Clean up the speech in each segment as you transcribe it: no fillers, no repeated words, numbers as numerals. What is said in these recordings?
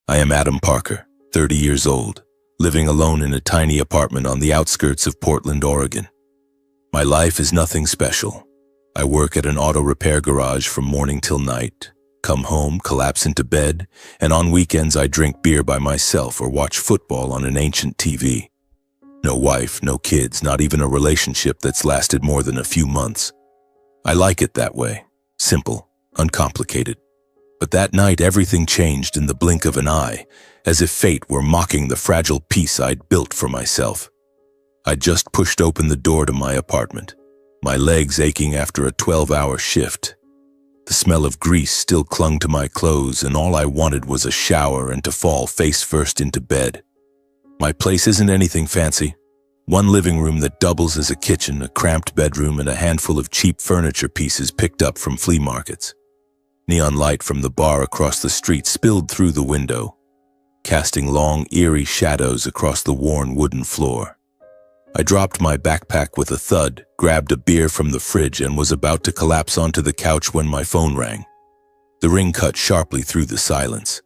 I am Adam Parker, 30 years old, living alone in a tiny apartment on the outskirts of Portland, Oregon. My life is nothing special. I work at an auto repair garage from morning till night, come home, collapse into bed, and on weekends I drink beer by myself or watch football on an ancient TV. No wife, no kids, not even a relationship that's lasted more than a few months. I like it that way, simple, uncomplicated. But that night everything changed in the blink of an eye, as if fate were mocking the fragile peace I'd built for myself. I'd just pushed open the door to my apartment, my legs aching after a 12-hour shift. The smell of grease still clung to my clothes, and all I wanted was a shower and to fall face first into bed. My place isn't anything fancy. One living room that doubles as a kitchen, a cramped bedroom, and a handful of cheap furniture pieces picked up from flea markets. Neon light from the bar across the street spilled through the window, casting long, eerie shadows across the worn wooden floor. I dropped my backpack with a thud, grabbed a beer from the fridge, and was about to collapse onto the couch when my phone rang. The ring cut sharply through the silence.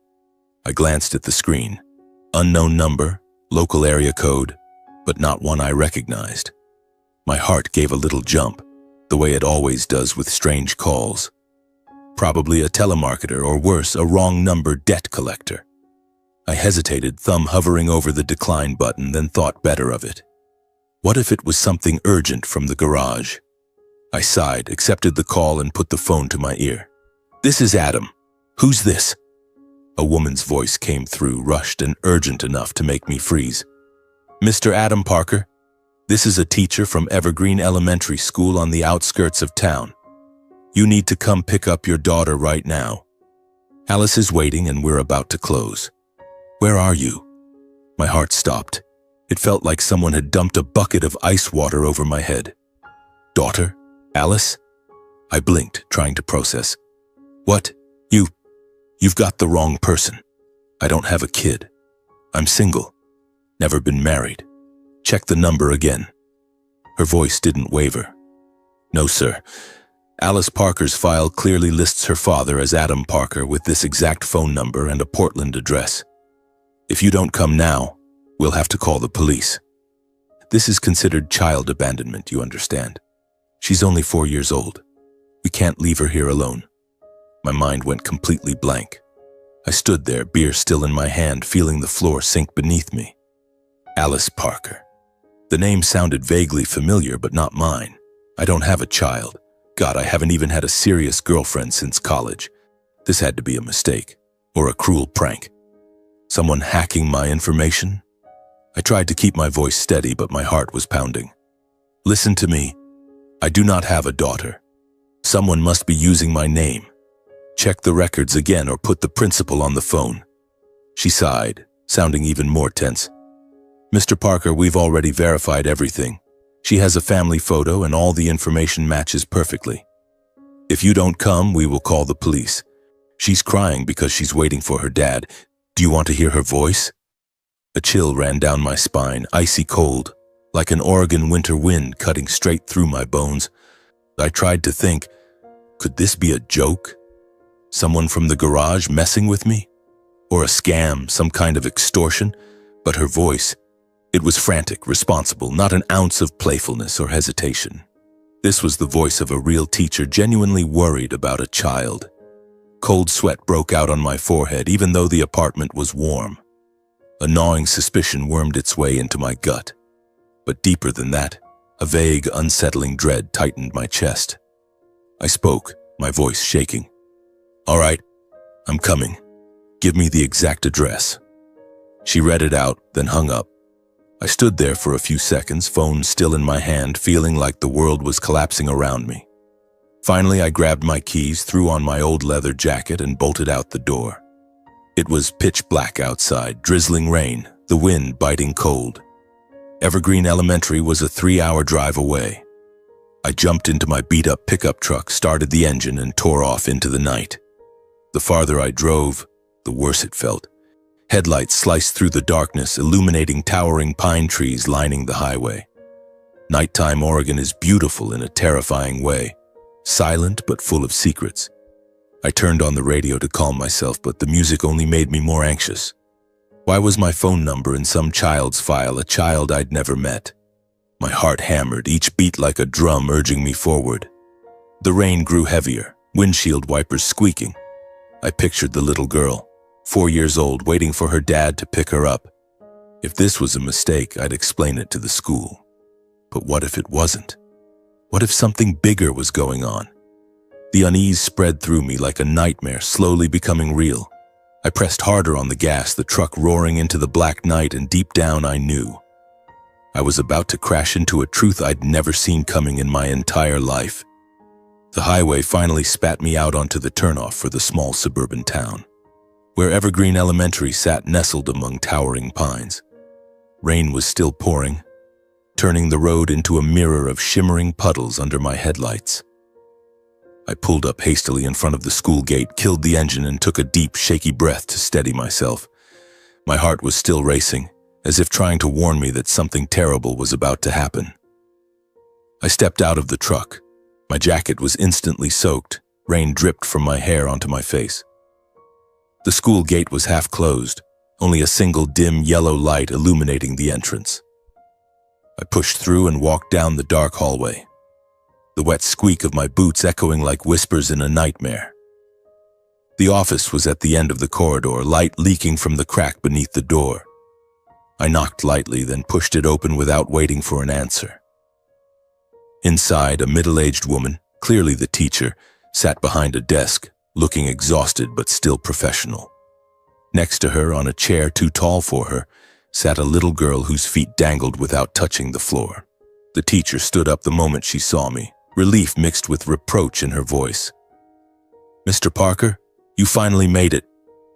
I glanced at the screen. Unknown number, local area code, but not one I recognized. My heart gave a little jump, the way it always does with strange calls. Probably a telemarketer, or worse, a wrong number debt collector. I hesitated, thumb hovering over the decline button, then thought better of it. What if it was something urgent from the garage? I sighed, accepted the call, and put the phone to my ear. "This is Adam. Who's this?" A woman's voice came through, rushed and urgent enough to make me freeze. "Mr. Adam Parker, this is a teacher from Evergreen Elementary School on the outskirts of town. You need to come pick up your daughter right now. Alice is waiting and we're about to close. Where are you?" My heart stopped. It felt like someone had dumped a bucket of ice water over my head. "Daughter? Alice?" I blinked, trying to process. "What? You've got the wrong person. I don't have a kid. I'm single. Never been married. Check the number again." Her voice didn't waver. "No, sir. Alice Parker's file clearly lists her father as Adam Parker with this exact phone number and a Portland address. If you don't come now, we'll have to call the police. This is considered child abandonment, you understand. She's only 4 years old. We can't leave her here alone." My mind went completely blank. I stood there, beer still in my hand, feeling the floor sink beneath me. Alice Parker. The name sounded vaguely familiar, but not mine. I don't have a child. God, I haven't even had a serious girlfriend since college. This had to be a mistake, or a cruel prank. Someone hacking my information? I tried to keep my voice steady, but my heart was pounding. "Listen to me. I do not have a daughter. Someone must be using my name. Check the records again or put the principal on the phone." She sighed, sounding even more tense. "Mr. Parker, we've already verified everything. She has a family photo and all the information matches perfectly. If you don't come, we will call the police. She's crying because she's waiting for her dad. Do you want to hear her voice?" A chill ran down my spine, icy cold, like an Oregon winter wind cutting straight through my bones. I tried to think, could this be a joke? Someone from the garage messing with me? Or a scam, some kind of extortion? But her voice, it was frantic, responsible, not an ounce of playfulness or hesitation. This was the voice of a real teacher, genuinely worried about a child. Cold sweat broke out on my forehead, even though the apartment was warm. A gnawing suspicion wormed its way into my gut. But deeper than that, a vague, unsettling dread tightened my chest. I spoke, my voice shaking. "All right, I'm coming. Give me the exact address." She read it out, then hung up. I stood there for a few seconds, phone still in my hand, feeling like the world was collapsing around me. Finally, I grabbed my keys, threw on my old leather jacket, and bolted out the door. It was pitch black outside, drizzling rain, the wind biting cold. Evergreen Elementary was a 3-hour drive away. I jumped into my beat-up pickup truck, started the engine, and tore off into the night. The farther I drove, the worse it felt. Headlights sliced through the darkness, illuminating towering pine trees lining the highway. Nighttime Oregon is beautiful in a terrifying way, silent but full of secrets. I turned on the radio to calm myself, but the music only made me more anxious. Why was my phone number in some child's file, a child I'd never met? My heart hammered, each beat like a drum urging me forward. The rain grew heavier, windshield wipers squeaking. I pictured the little girl, 4 years old, waiting for her dad to pick her up. If this was a mistake, I'd explain it to the school. But what if it wasn't? What if something bigger was going on? The unease spread through me like a nightmare, slowly becoming real. I pressed harder on the gas, the truck roaring into the black night, and deep down I knew I was about to crash into a truth I'd never seen coming in my entire life. The highway finally spat me out onto the turnoff for the small suburban town, where Evergreen Elementary sat nestled among towering pines. Rain was still pouring, turning the road into a mirror of shimmering puddles under my headlights. I pulled up hastily in front of the school gate, killed the engine, and took a deep, shaky breath to steady myself. My heart was still racing, as if trying to warn me that something terrible was about to happen. I stepped out of the truck. My jacket was instantly soaked. Rain dripped from my hair onto my face. The school gate was half closed, only a single dim yellow light illuminating the entrance. I pushed through and walked down the dark hallway, the wet squeak of my boots echoing like whispers in a nightmare. The office was at the end of the corridor, light leaking from the crack beneath the door. I knocked lightly, then pushed it open without waiting for an answer. Inside, a middle-aged woman, clearly the teacher, sat behind a desk, looking exhausted but still professional. Next to her, on a chair too tall for her, sat a little girl whose feet dangled without touching the floor. The teacher stood up the moment she saw me, relief mixed with reproach in her voice. "Mr. Parker, you finally made it.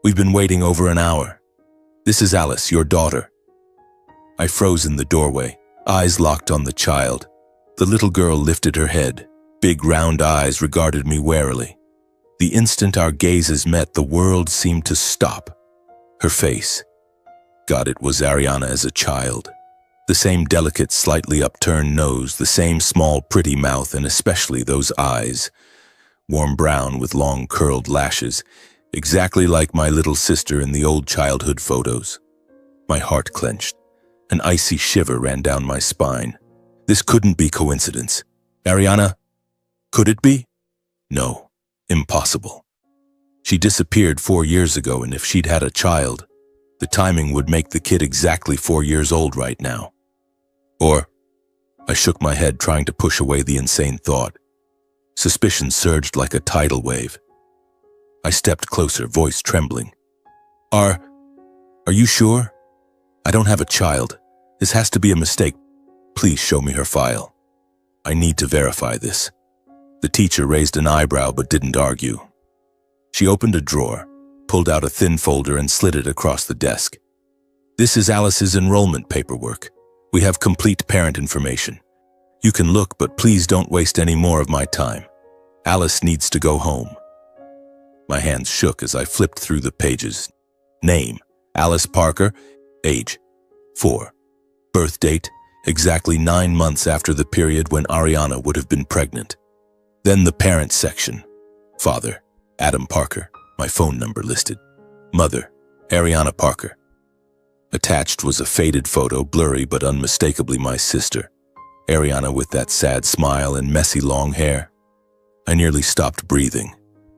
We've been waiting over an hour. This is Alice, your daughter." I froze in the doorway, eyes locked on the child. The little girl lifted her head. Big round eyes regarded me warily. The instant our gazes met, the world seemed to stop. Her face. God, it was Ariana as a child. The same delicate, slightly upturned nose, the same small, pretty mouth, and especially those eyes. Warm brown with long, curled lashes, exactly like my little sister in the old childhood photos. My heart clenched. An icy shiver ran down my spine. This couldn't be coincidence. Ariana, could it be? No, impossible. She disappeared 4 years ago, and if she'd had a child, the timing would make the kid exactly 4 years old right now. Or, I shook my head, trying to push away the insane thought. Suspicion surged like a tidal wave. I stepped closer, voice trembling. Are you sure? I don't have a child. This has to be a mistake. Please show me her file. I need to verify this. The teacher raised an eyebrow but didn't argue. She opened a drawer, pulled out a thin folder, and slid it across the desk. This is Alice's enrollment paperwork. We have complete parent information. You can look, but please don't waste any more of my time. Alice needs to go home. My hands shook as I flipped through the pages. Name, Alice Parker. Age, 4. Birth date, exactly 9 months after the period when Ariana would have been pregnant. Then the parent section. Father, Adam Parker, my phone number listed. Mother, Ariana Parker. Attached was a faded photo, blurry but unmistakably my sister, Ariana, with that sad smile and messy long hair. I nearly stopped breathing.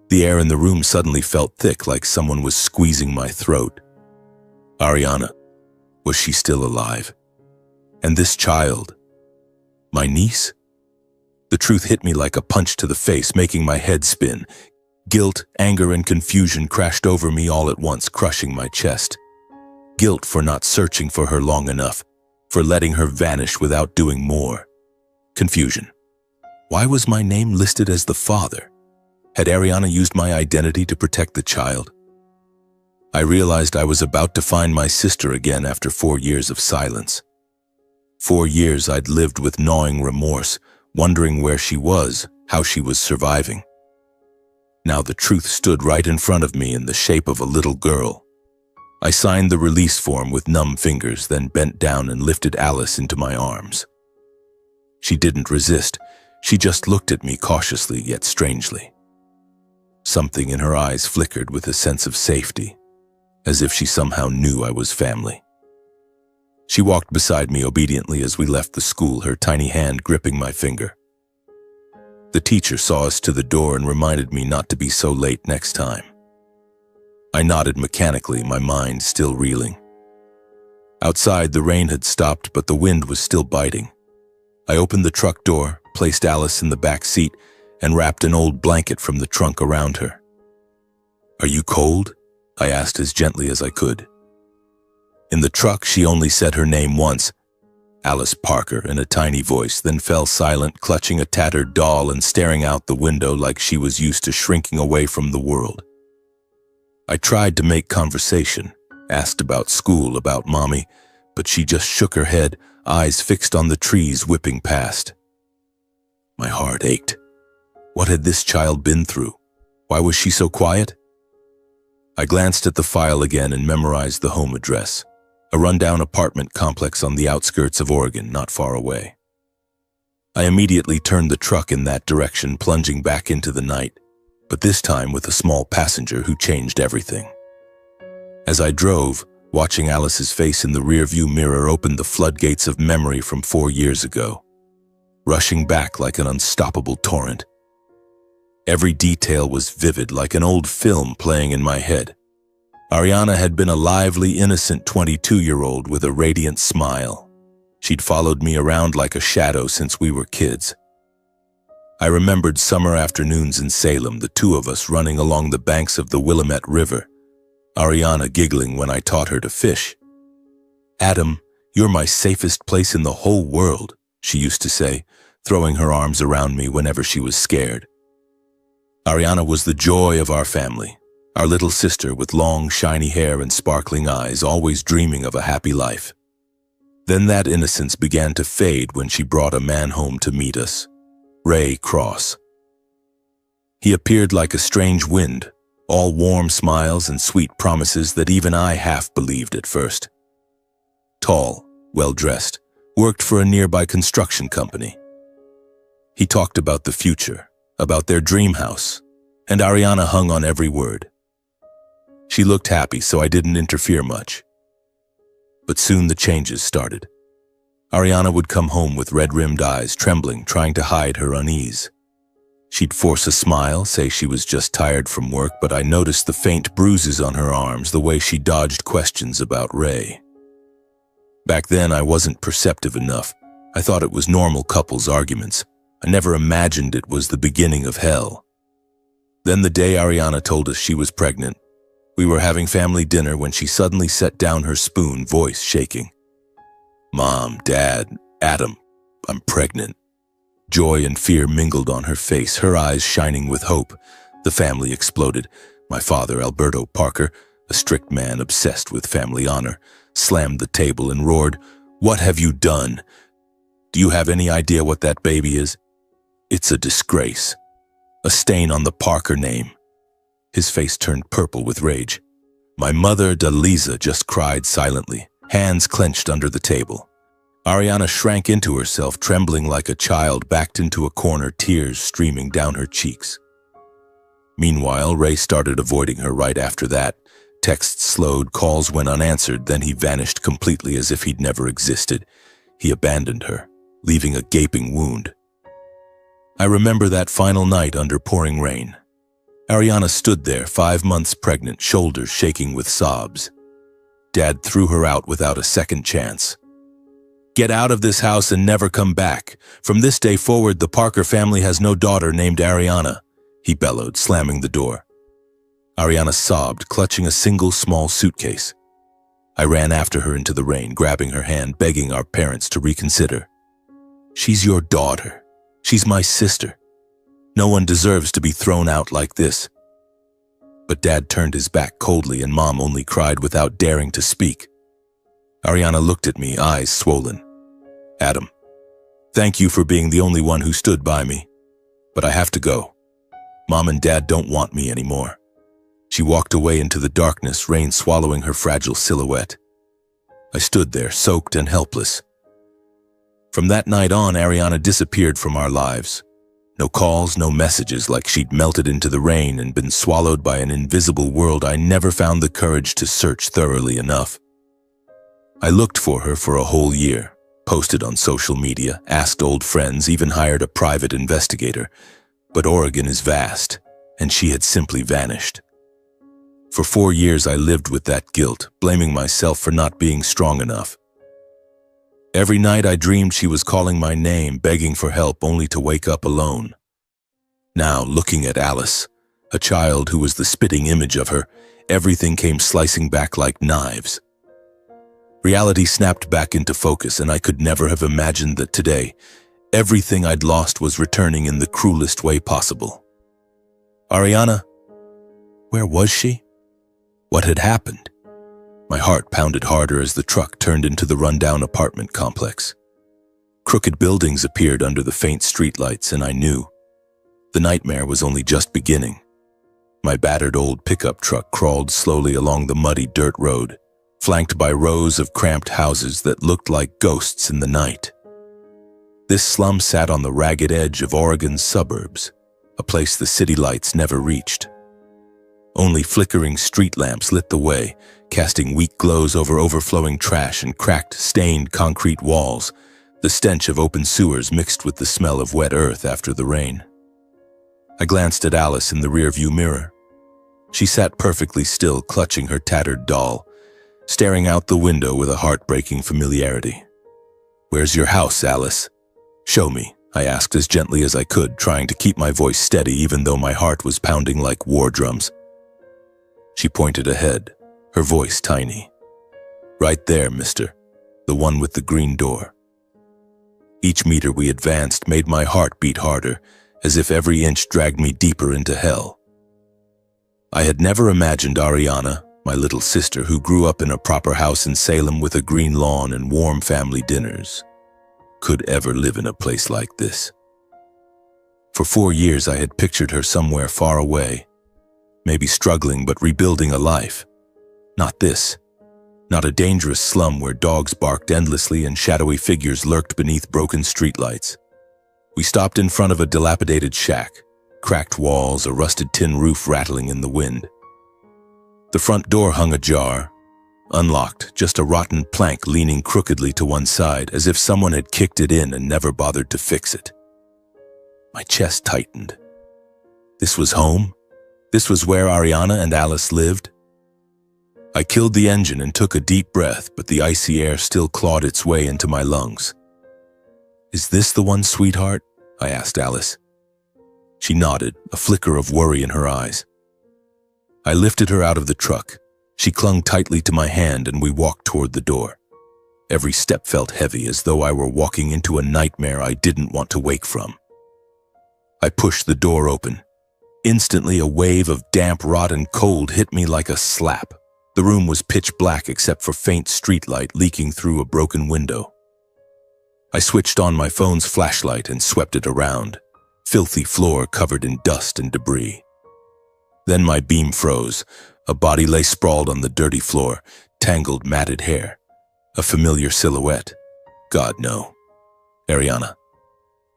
The air in the room suddenly felt thick, like someone was squeezing my throat. Ariana, was she still alive? And this child, my niece? The truth hit me like a punch to the face, making my head spin. Guilt, anger, and confusion crashed over me all at once, crushing my chest. Guilt for not searching for her long enough, for letting her vanish without doing more. Confusion. Why was my name listed as the father? Had Ariana used my identity to protect the child? I realized I was about to find my sister again after 4 years of silence. 4 years I'd lived with gnawing remorse, wondering where she was, how she was surviving. Now the truth stood right in front of me in the shape of a little girl. I signed the release form with numb fingers, then bent down and lifted Alice into my arms. She didn't resist. She just looked at me cautiously yet strangely. Something in her eyes flickered with a sense of safety, as if she somehow knew I was family. She walked beside me obediently as we left the school, her tiny hand gripping my finger. The teacher saw us to the door and reminded me not to be so late next time. I nodded mechanically, my mind still reeling. Outside, the rain had stopped, but the wind was still biting. I opened the truck door, placed Alice in the back seat, and wrapped an old blanket from the trunk around her. "Are you cold?" I asked as gently as I could. In the truck, she only said her name once, Alice Parker, in a tiny voice, then fell silent, clutching a tattered doll and staring out the window like she was used to shrinking away from the world. I tried to make conversation, asked about school, about Mommy, but she just shook her head, eyes fixed on the trees whipping past. My heart ached. What had this child been through? Why was she so quiet? I glanced at the file again and memorized the home address, a rundown apartment complex on the outskirts of Oregon, not far away. I immediately turned the truck in that direction, plunging back into the night, but this time with a small passenger who changed everything. As I drove, watching Alice's face in the rearview mirror opened the floodgates of memory from 4 years ago, rushing back like an unstoppable torrent. Every detail was vivid, like an old film playing in my head. Ariana had been a lively, innocent 22-year-old with a radiant smile. She'd followed me around like a shadow since we were kids. I remembered summer afternoons in Salem, the two of us running along the banks of the Willamette River, Ariana giggling when I taught her to fish. "Adam, you're my safest place in the whole world," she used to say, throwing her arms around me whenever she was scared. Ariana was the joy of our family, our little sister with long, shiny hair and sparkling eyes, always dreaming of a happy life. Then that innocence began to fade when she brought a man home to meet us, Ray Cross. He appeared like a strange wind, all warm smiles and sweet promises that even I half believed at first. Tall, well-dressed, worked for a nearby construction company. He talked about the future, about their dream house, and Ariana hung on every word. She looked happy, so I didn't interfere much. But soon the changes started. Ariana would come home with red-rimmed eyes, trembling, trying to hide her unease. She'd force a smile, say she was just tired from work, but I noticed the faint bruises on her arms, the way she dodged questions about Ray. Back then, I wasn't perceptive enough. I thought it was normal couples arguments. I never imagined it was the beginning of hell. Then the day Ariana told us she was pregnant, we were having family dinner when she suddenly set down her spoon, voice shaking. "Mom, Dad, Adam, I'm pregnant." Joy and fear mingled on her face, her eyes shining with hope. The family exploded. My father, Alberto Parker, a strict man obsessed with family honor, slammed the table and roared, "What have you done? Do you have any idea what that baby is? It's a disgrace. A stain on the Parker name." His face turned purple with rage. My mother, Delisa, just cried silently, hands clenched under the table. Ariana shrank into herself, trembling like a child, backed into a corner, tears streaming down her cheeks. Meanwhile, Ray started avoiding her right after that. Texts slowed, calls went unanswered, then he vanished completely as if he'd never existed. He abandoned her, leaving a gaping wound. I remember that final night under pouring rain. Ariana stood there, 5 months pregnant, shoulders shaking with sobs. Dad threw her out without a second chance. "Get out of this house and never come back. From this day forward, the Parker family has no daughter named Ariana," he bellowed, slamming the door. Ariana sobbed, clutching a single small suitcase. I ran after her into the rain, grabbing her hand, begging our parents to reconsider. "She's your daughter. She's my sister. No one deserves to be thrown out like this." But Dad turned his back coldly and Mom only cried without daring to speak. Ariana looked at me, eyes swollen. "Adam, thank you for being the only one who stood by me. But I have to go. Mom and Dad don't want me anymore." She walked away into the darkness, rain swallowing her fragile silhouette. I stood there, soaked and helpless. From that night on, Ariana disappeared from our lives. No calls, no messages, like she'd melted into the rain and been swallowed by an invisible world. I never found the courage to search thoroughly enough. I looked for her for a whole year, posted on social media, asked old friends, even hired a private investigator. But Oregon is vast, and she had simply vanished. For 4 years I lived with that guilt, blaming myself for not being strong enough. Every night I dreamed she was calling my name, begging for help, only to wake up alone. Now, looking at Alice, a child who was the spitting image of her, everything came slicing back like knives. Reality snapped back into focus, and I could never have imagined that today, everything I'd lost was returning in the cruelest way possible. Ariana, where was she? What had happened? My heart pounded harder as the truck turned into the rundown apartment complex. Crooked buildings appeared under the faint streetlights, and I knew the nightmare was only just beginning. My battered old pickup truck crawled slowly along the muddy dirt road, flanked by rows of cramped houses that looked like ghosts in the night. This slum sat on the ragged edge of Oregon's suburbs, a place the city lights never reached. Only flickering street lamps lit the way, casting weak glows over overflowing trash and cracked, stained concrete walls, the stench of open sewers mixed with the smell of wet earth after the rain. I glanced at Alice in the rearview mirror. She sat perfectly still, clutching her tattered doll, staring out the window with a heartbreaking familiarity. "Where's your house, Alice? Show me," I asked as gently as I could, trying to keep my voice steady even though my heart was pounding like war drums. She pointed ahead, her voice tiny. "Right there, mister. The one with the green door." Each meter we advanced made my heart beat harder, as if every inch dragged me deeper into hell. I had never imagined Ariana, my little sister who grew up in a proper house in Salem with a green lawn and warm family dinners, could ever live in a place like this. For 4 years I had pictured her somewhere far away, maybe struggling but rebuilding a life. Not this. Not a dangerous slum where dogs barked endlessly and shadowy figures lurked beneath broken streetlights. We stopped in front of a dilapidated shack, cracked walls, a rusted tin roof rattling in the wind. The front door hung ajar, unlocked, just a rotten plank leaning crookedly to one side, as if someone had kicked it in and never bothered to fix it. My chest tightened. This was home? This was where Ariana and Alice lived? I killed the engine and took a deep breath, but the icy air still clawed its way into my lungs. "Is this the one, sweetheart?" I asked Alice. She nodded, a flicker of worry in her eyes. I lifted her out of the truck. She clung tightly to my hand and we walked toward the door. Every step felt heavy, as though I were walking into a nightmare I didn't want to wake from. I pushed the door open. Instantly, a wave of damp, rotten cold hit me like a slap. The room was pitch black except for faint streetlight leaking through a broken window. I switched on my phone's flashlight and swept it around, filthy floor covered in dust and debris. Then my beam froze. A body lay sprawled on the dirty floor, tangled, matted hair. A familiar silhouette. God, no. Ariana.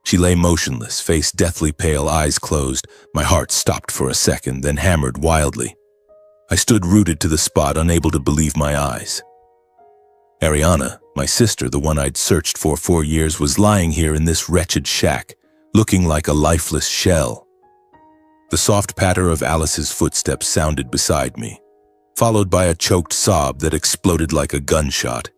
She lay motionless, face deathly pale, eyes closed. My heart stopped for a second, then hammered wildly. I stood rooted to the spot, unable to believe my eyes. Ariana, my sister, the one I'd searched for 4 years, was lying here in this wretched shack, looking like a lifeless shell. The soft patter of Alice's footsteps sounded beside me, followed by a choked sob that exploded like a gunshot.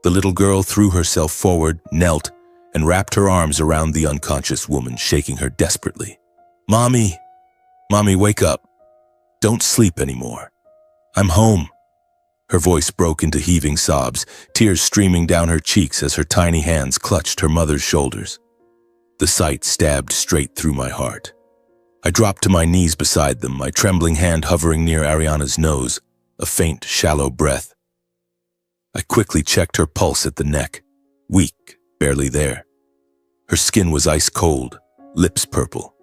The little girl threw herself forward, knelt, and wrapped her arms around the unconscious woman, shaking her desperately. "Mommy! Mommy, wake up! Don't sleep anymore. I'm home." Her voice broke into heaving sobs, tears streaming down her cheeks as her tiny hands clutched her mother's shoulders. The sight stabbed straight through my heart. I dropped to my knees beside them, my trembling hand hovering near Ariana's nose, a faint, shallow breath. I quickly checked her pulse at the neck, weak, barely there. Her skin was ice cold, lips purple.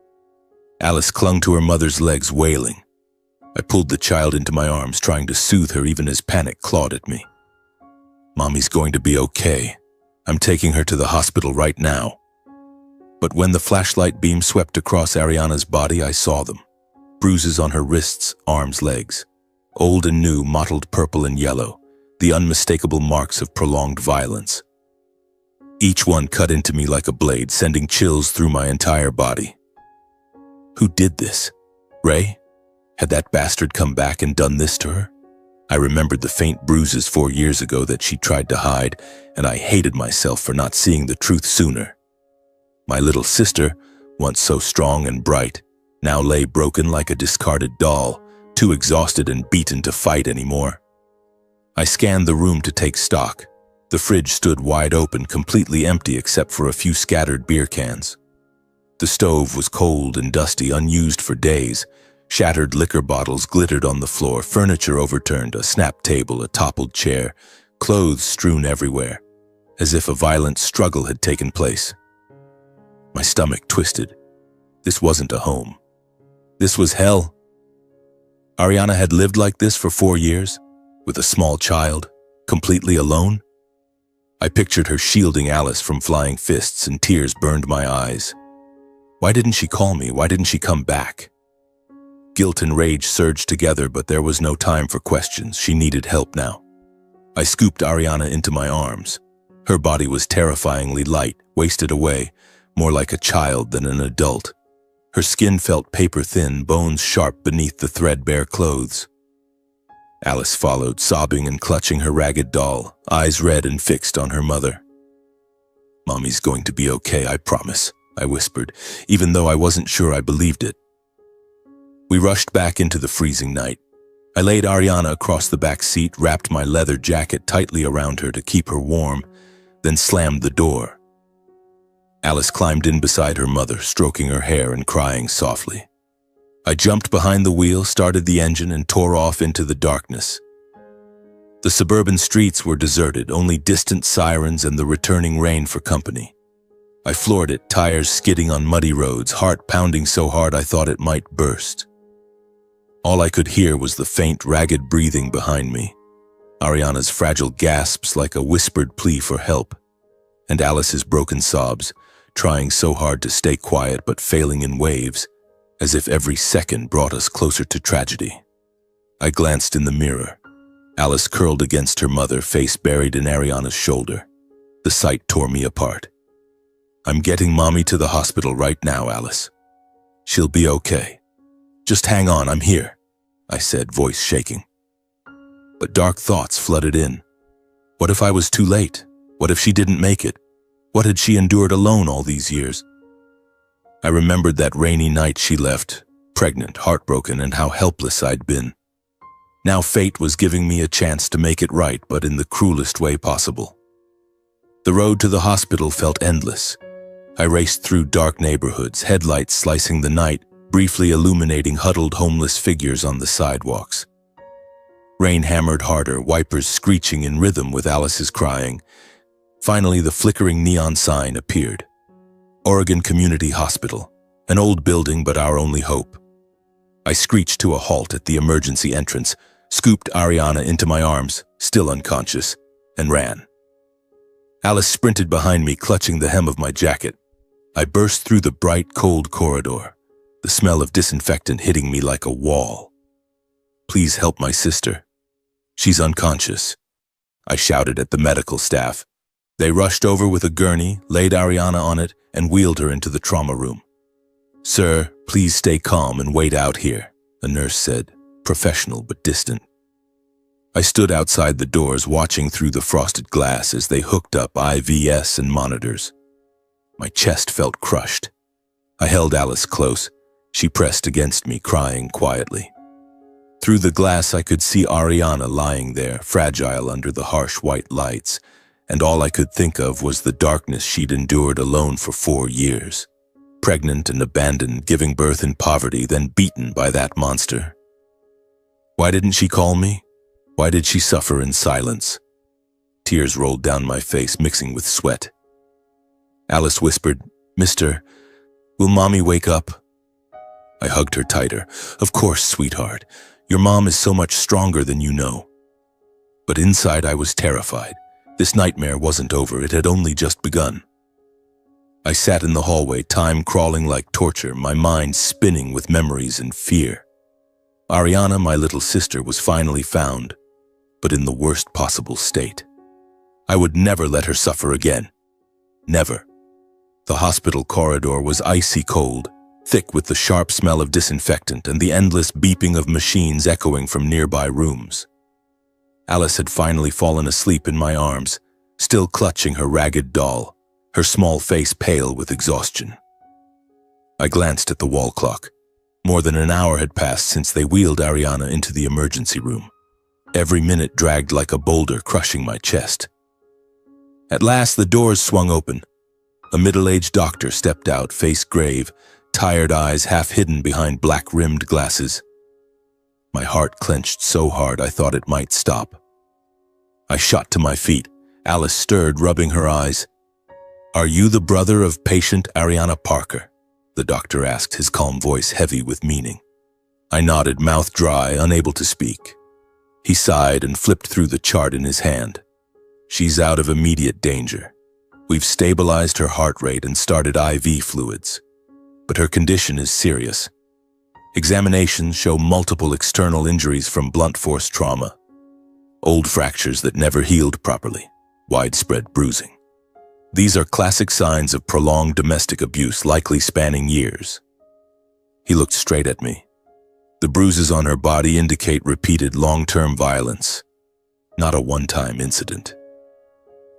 Alice clung to her mother's legs, wailing. I pulled the child into my arms, trying to soothe her even as panic clawed at me. "Mommy's going to be okay. I'm taking her to the hospital right now." But when the flashlight beam swept across Ariana's body, I saw them. Bruises on her wrists, arms, legs. Old and new, mottled purple and yellow, the unmistakable marks of prolonged violence. Each one cut into me like a blade, sending chills through my entire body. Who did this? Ray? Had that bastard come back and done this to her? I remembered the faint bruises 4 years ago that she tried to hide, and I hated myself for not seeing the truth sooner. My little sister, once so strong and bright, now lay broken like a discarded doll, too exhausted and beaten to fight anymore. I scanned the room to take stock. The fridge stood wide open, completely empty except for a few scattered beer cans. The stove was cold and dusty, unused for days. Shattered liquor bottles glittered on the floor, furniture overturned, a snapped table, a toppled chair, clothes strewn everywhere, as if a violent struggle had taken place. My stomach twisted. This wasn't a home. This was hell. Ariana had lived like this for 4 years, with a small child, completely alone. I pictured her shielding Alice from flying fists, and tears burned my eyes. Why didn't she call me? Why didn't she come back? Guilt and rage surged together, but there was no time for questions. She needed help now. I scooped Ariana into my arms. Her body was terrifyingly light, wasted away, more like a child than an adult. Her skin felt paper-thin, bones sharp beneath the threadbare clothes. Alice followed, sobbing and clutching her ragged doll, eyes red and fixed on her mother. "Mommy's going to be okay, I promise," I whispered, even though I wasn't sure I believed it. We rushed back into the freezing night. I laid Ariana across the back seat, wrapped my leather jacket tightly around her to keep her warm, then slammed the door. Alice climbed in beside her mother, stroking her hair and crying softly. I jumped behind the wheel, started the engine, and tore off into the darkness. The suburban streets were deserted, only distant sirens and the returning rain for company. I floored it, tires skidding on muddy roads, heart pounding so hard I thought it might burst. All I could hear was the faint, ragged breathing behind me, Ariana's fragile gasps like a whispered plea for help, and Alice's broken sobs, trying so hard to stay quiet but failing in waves, as if every second brought us closer to tragedy. I glanced in the mirror. Alice curled against her mother, face buried in Ariana's shoulder. The sight tore me apart. "I'm getting Mommy to the hospital right now, Alice. She'll be okay. Just hang on, I'm here," I said, voice shaking. But dark thoughts flooded in. What if I was too late? What if she didn't make it? What had she endured alone all these years? I remembered that rainy night she left, pregnant, heartbroken, and how helpless I'd been. Now fate was giving me a chance to make it right, but in the cruelest way possible. The road to the hospital felt endless. I raced through dark neighborhoods, headlights slicing the night, briefly illuminating huddled homeless figures on the sidewalks. Rain hammered harder, wipers screeching in rhythm with Alice's crying. Finally, the flickering neon sign appeared. Oregon Community Hospital, an old building but our only hope. I screeched to a halt at the emergency entrance, scooped Ariana into my arms, still unconscious, and ran. Alice sprinted behind me, clutching the hem of my jacket. I burst through the bright, cold corridor, the smell of disinfectant hitting me like a wall. "Please help my sister. She's unconscious," I shouted at the medical staff. They rushed over with a gurney, laid Ariana on it, and wheeled her into the trauma room. "Sir, please stay calm and wait out here," a nurse said, professional but distant. I stood outside the doors, watching through the frosted glass as they hooked up IVs and monitors. My chest felt crushed. I held Alice close. She pressed against me, crying quietly. Through the glass, I could see Ariana lying there, fragile under the harsh white lights, and all I could think of was the darkness she'd endured alone for 4 years. Pregnant and abandoned, giving birth in poverty, then beaten by that monster. Why didn't she call me? Why did she suffer in silence? Tears rolled down my face, mixing with sweat. Alice whispered, "Mister, will Mommy wake up?" I hugged her tighter. "Of course, sweetheart. Your mom is so much stronger than you know." But inside I was terrified. This nightmare wasn't over, it had only just begun. I sat in the hallway, time crawling like torture, my mind spinning with memories and fear. Ariana, my little sister, was finally found, but in the worst possible state. I would never let her suffer again. Never. The hospital corridor was icy cold, thick with the sharp smell of disinfectant and the endless beeping of machines echoing from nearby rooms. Alice had finally fallen asleep in my arms, still clutching her ragged doll, her small face pale with exhaustion. I glanced at the wall clock. More than an hour had passed since they wheeled Ariana into the emergency room. Every minute dragged like a boulder, crushing my chest. At last, the doors swung open. A middle-aged doctor stepped out, face grave, tired eyes half hidden behind black-rimmed glasses. My heart clenched so hard I thought it might stop. I shot to my feet. Alice stirred, rubbing her eyes. "Are you the brother of patient Ariana Parker?" the doctor asked, his calm voice heavy with meaning. I nodded, mouth dry, unable to speak. He sighed and flipped through the chart in his hand. "She's out of immediate danger. We've stabilized her heart rate and started IV fluids. But her condition is serious. Examinations show multiple external injuries from blunt force trauma. Old fractures that never healed properly, widespread bruising. These are classic signs of prolonged domestic abuse, likely spanning years." He looked straight at me. The bruises on her body indicate repeated long-term violence, not a one-time incident.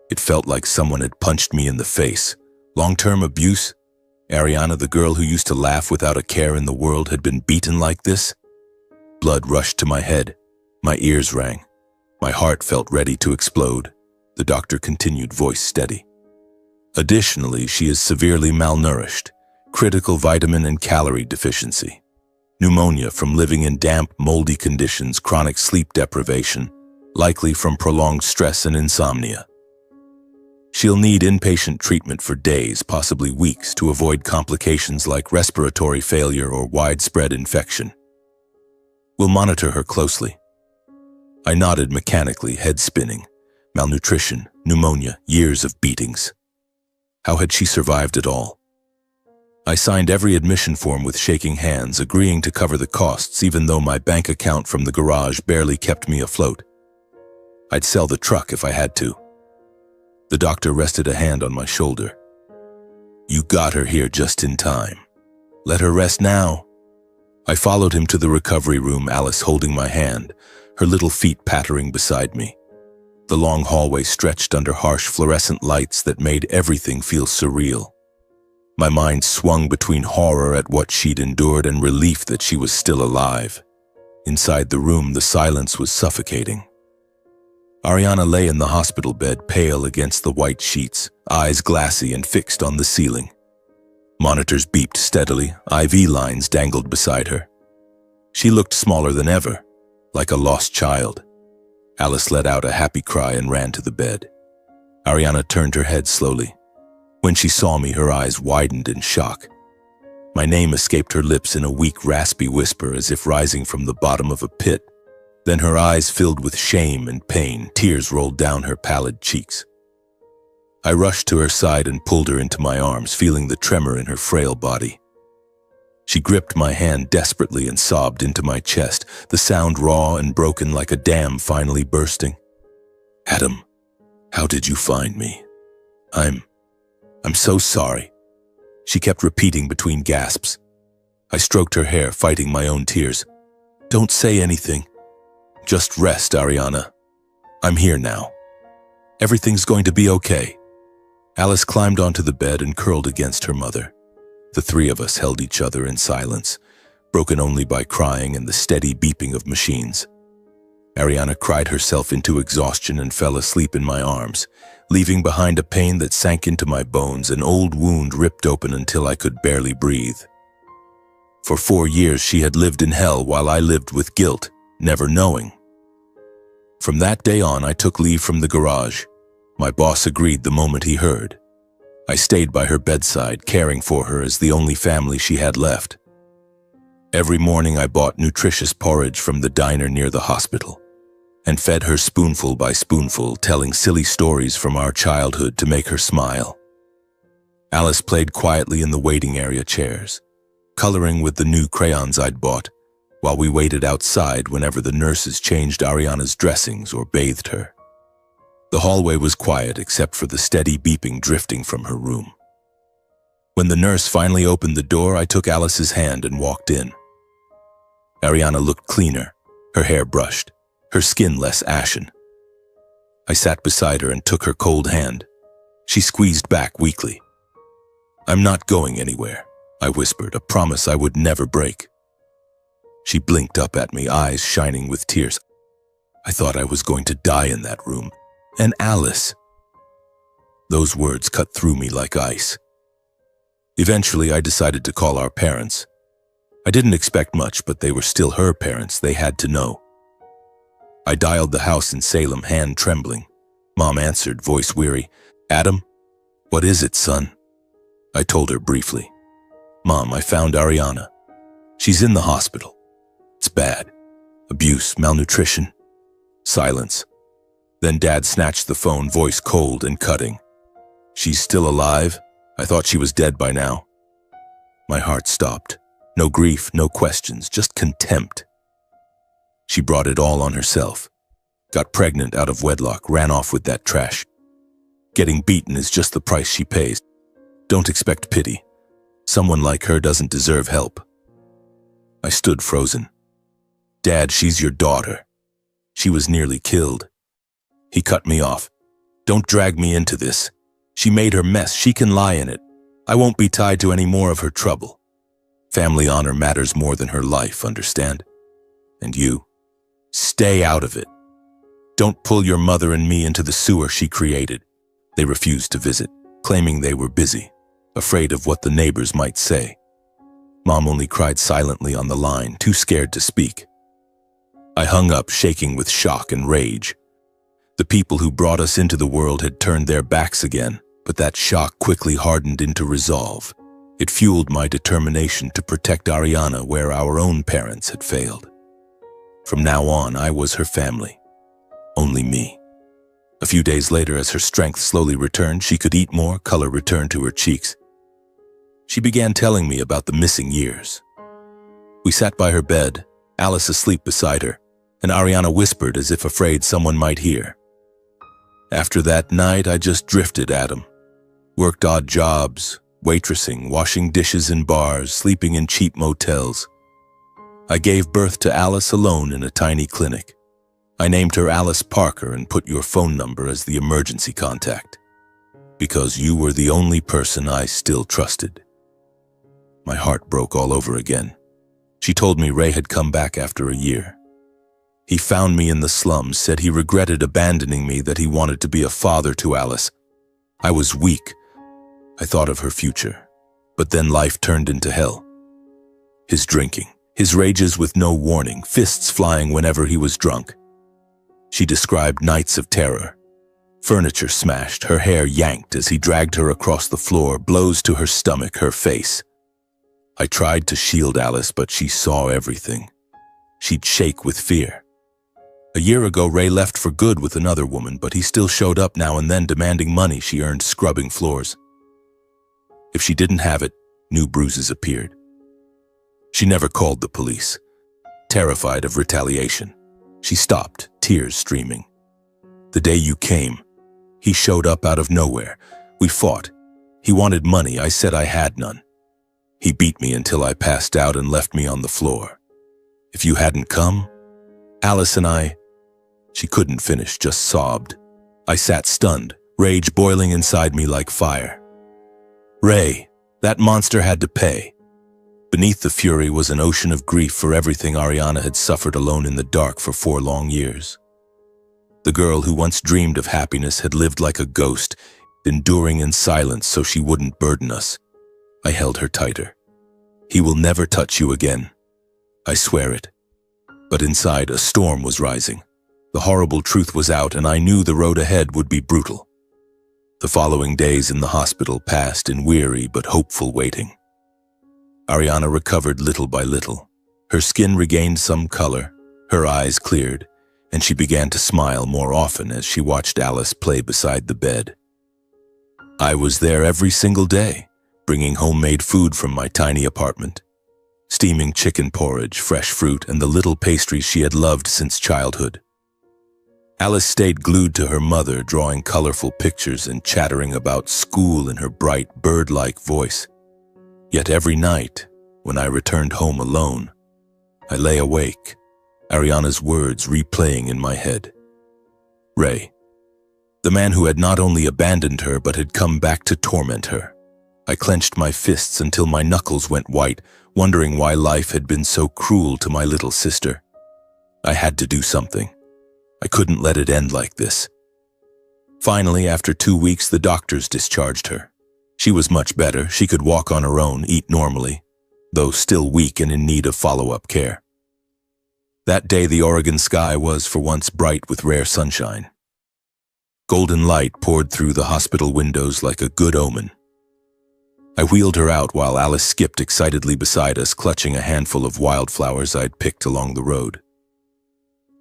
It felt like someone had punched me in the face. Long-term abuse? Ariana, the girl who used to laugh without a care in the world, had been beaten like this? Blood rushed to my head. My ears rang. My heart felt ready to explode. The doctor continued, voice steady. "Additionally, she is severely malnourished, critical vitamin and calorie deficiency, pneumonia from living in damp, moldy conditions, chronic sleep deprivation, likely from prolonged stress and insomnia. She'll need inpatient treatment for days, possibly weeks, to avoid complications like respiratory failure or widespread infection. We'll monitor her closely." I nodded mechanically, head spinning. Malnutrition, pneumonia, years of beatings. How had she survived it all? I signed every admission form with shaking hands, agreeing to cover the costs even though my bank account from the garage barely kept me afloat. I'd sell the truck if I had to. The doctor rested a hand on my shoulder. "You got her here just in time. Let her rest now." I followed him to the recovery room, Alice holding my hand, her little feet pattering beside me. The long hallway stretched under harsh fluorescent lights that made everything feel surreal. My mind swung between horror at what she'd endured and relief that she was still alive. Inside the room, the silence was suffocating. Ariana lay in the hospital bed, pale against the white sheets, eyes glassy and fixed on the ceiling. Monitors beeped steadily, IV lines dangled beside her. She looked smaller than ever, like a lost child. Alice let out a happy cry and ran to the bed. Ariana turned her head slowly. When she saw me, her eyes widened in shock. My name escaped her lips in a weak, raspy whisper as if rising from the bottom of a pit. Then her eyes filled with shame and pain, tears rolled down her pallid cheeks. I rushed to her side and pulled her into my arms, feeling the tremor in her frail body. She gripped my hand desperately and sobbed into my chest, the sound raw and broken like a dam finally bursting. "Adam, how did you find me? I'm so sorry," she kept repeating between gasps. I stroked her hair, fighting my own tears. "Don't say anything. Just rest, Ariana. I'm here now. Everything's going to be okay." Alice climbed onto the bed and curled against her mother. The three of us held each other in silence, broken only by crying and the steady beeping of machines. Ariana cried herself into exhaustion and fell asleep in my arms, leaving behind a pain that sank into my bones, an old wound ripped open until I could barely breathe. For 4 years she had lived in hell while I lived with guilt, never knowing. From that day on, I took leave from the garage. My boss agreed the moment he heard. I stayed by her bedside, caring for her as the only family she had left. Every morning I bought nutritious porridge from the diner near the hospital and fed her spoonful by spoonful, telling silly stories from our childhood to make her smile. Alice played quietly in the waiting area chairs, coloring with the new crayons I'd bought, while we waited outside whenever the nurses changed Ariana's dressings or bathed her. The hallway was quiet except for the steady beeping drifting from her room. When the nurse finally opened the door, I took Alice's hand and walked in. Ariana looked cleaner, her hair brushed, her skin less ashen. I sat beside her and took her cold hand. She squeezed back weakly. "I'm not going anywhere," I whispered, a promise I would never break. She blinked up at me, eyes shining with tears. I thought I was going to die in that room. And Alice. Those words cut through me like ice. Eventually, I decided to call our parents. I didn't expect much, but they were still her parents. They had to know. I dialed the house in Salem, hand trembling. Mom answered, voice weary. "Adam, what is it, son?" I told her briefly. "Mom, I found Ariana. She's in the hospital. It's bad. Abuse, malnutrition." Silence. Then Dad snatched the phone, voice cold and cutting. "She's still alive? I thought she was dead by now." My heart stopped. No grief, no questions, just contempt. She brought it all on herself. Got pregnant out of wedlock, ran off with that trash. Getting beaten is just the price she pays. Don't expect pity. Someone like her doesn't deserve help. I stood frozen. "Dad, she's your daughter. She was nearly killed." He cut me off. "Don't drag me into this. She made her mess. She can lie in it. I won't be tied to any more of her trouble. Family honor matters more than her life, understand? And you, stay out of it. Don't pull your mother and me into the sewer she created." They refused to visit, claiming they were busy, afraid of what the neighbors might say. Mom only cried silently on the line, too scared to speak. I hung up, shaking with shock and rage. The people who brought us into the world had turned their backs again, but that shock quickly hardened into resolve. It fueled my determination to protect Ariana where our own parents had failed. From now on, I was her family. Only me. A few days later, as her strength slowly returned, she could eat more, color returned to her cheeks. She began telling me about the missing years. We sat by her bed, Alice asleep beside her, and Ariana whispered as if afraid someone might hear. After that night, I just drifted, Adam. Worked odd jobs, waitressing, washing dishes in bars, sleeping in cheap motels. I gave birth to Alice alone in a tiny clinic. I named her Alice Parker and put your phone number as the emergency contact, because you were the only person I still trusted. My heart broke all over again. She told me Ray had come back after a year. He found me in the slums, said he regretted abandoning me, that he wanted to be a father to Alice. I was weak. I thought of her future. But then life turned into hell. His drinking, his rages with no warning, fists flying whenever he was drunk. She described nights of terror. Furniture smashed, her hair yanked as he dragged her across the floor, blows to her stomach, her face. I tried to shield Alice, but she saw everything. She'd shake with fear. A year ago, Ray left for good with another woman, but he still showed up now and then demanding money she earned scrubbing floors. If she didn't have it, new bruises appeared. She never called the police. Terrified of retaliation, she stopped, tears streaming. The day you came, he showed up out of nowhere. We fought. He wanted money. I said I had none. He beat me until I passed out and left me on the floor. If you hadn't come, Alice and I... She couldn't finish, just sobbed. I sat stunned, rage boiling inside me like fire. Ray, that monster had to pay. Beneath the fury was an ocean of grief for everything Ariana had suffered alone in the dark for 4 long years. The girl who once dreamed of happiness had lived like a ghost, enduring in silence so she wouldn't burden us. I held her tighter. He will never touch you again. I swear it. But inside, a storm was rising. The horrible truth was out, and I knew the road ahead would be brutal. The following days in the hospital passed in weary but hopeful waiting. Ariana recovered little by little. Her skin regained some color, her eyes cleared, and she began to smile more often as she watched Alice play beside the bed. I was there every single day, bringing homemade food from my tiny apartment. Steaming chicken porridge, fresh fruit, and the little pastries she had loved since childhood. Alice stayed glued to her mother, drawing colorful pictures and chattering about school in her bright, bird-like voice. Yet every night, when I returned home alone, I lay awake, Ariana's words replaying in my head. Ray, the man who had not only abandoned her but had come back to torment her. I clenched my fists until my knuckles went white, wondering why life had been so cruel to my little sister. I had to do something. I couldn't let it end like this. Finally, after 2 weeks, the doctors discharged her. She was much better. She could walk on her own, eat normally, though still weak and in need of follow-up care. That day, the Oregon sky was for once bright with rare sunshine. Golden light poured through the hospital windows like a good omen. I wheeled her out while Alice skipped excitedly beside us, clutching a handful of wildflowers I'd picked along the road.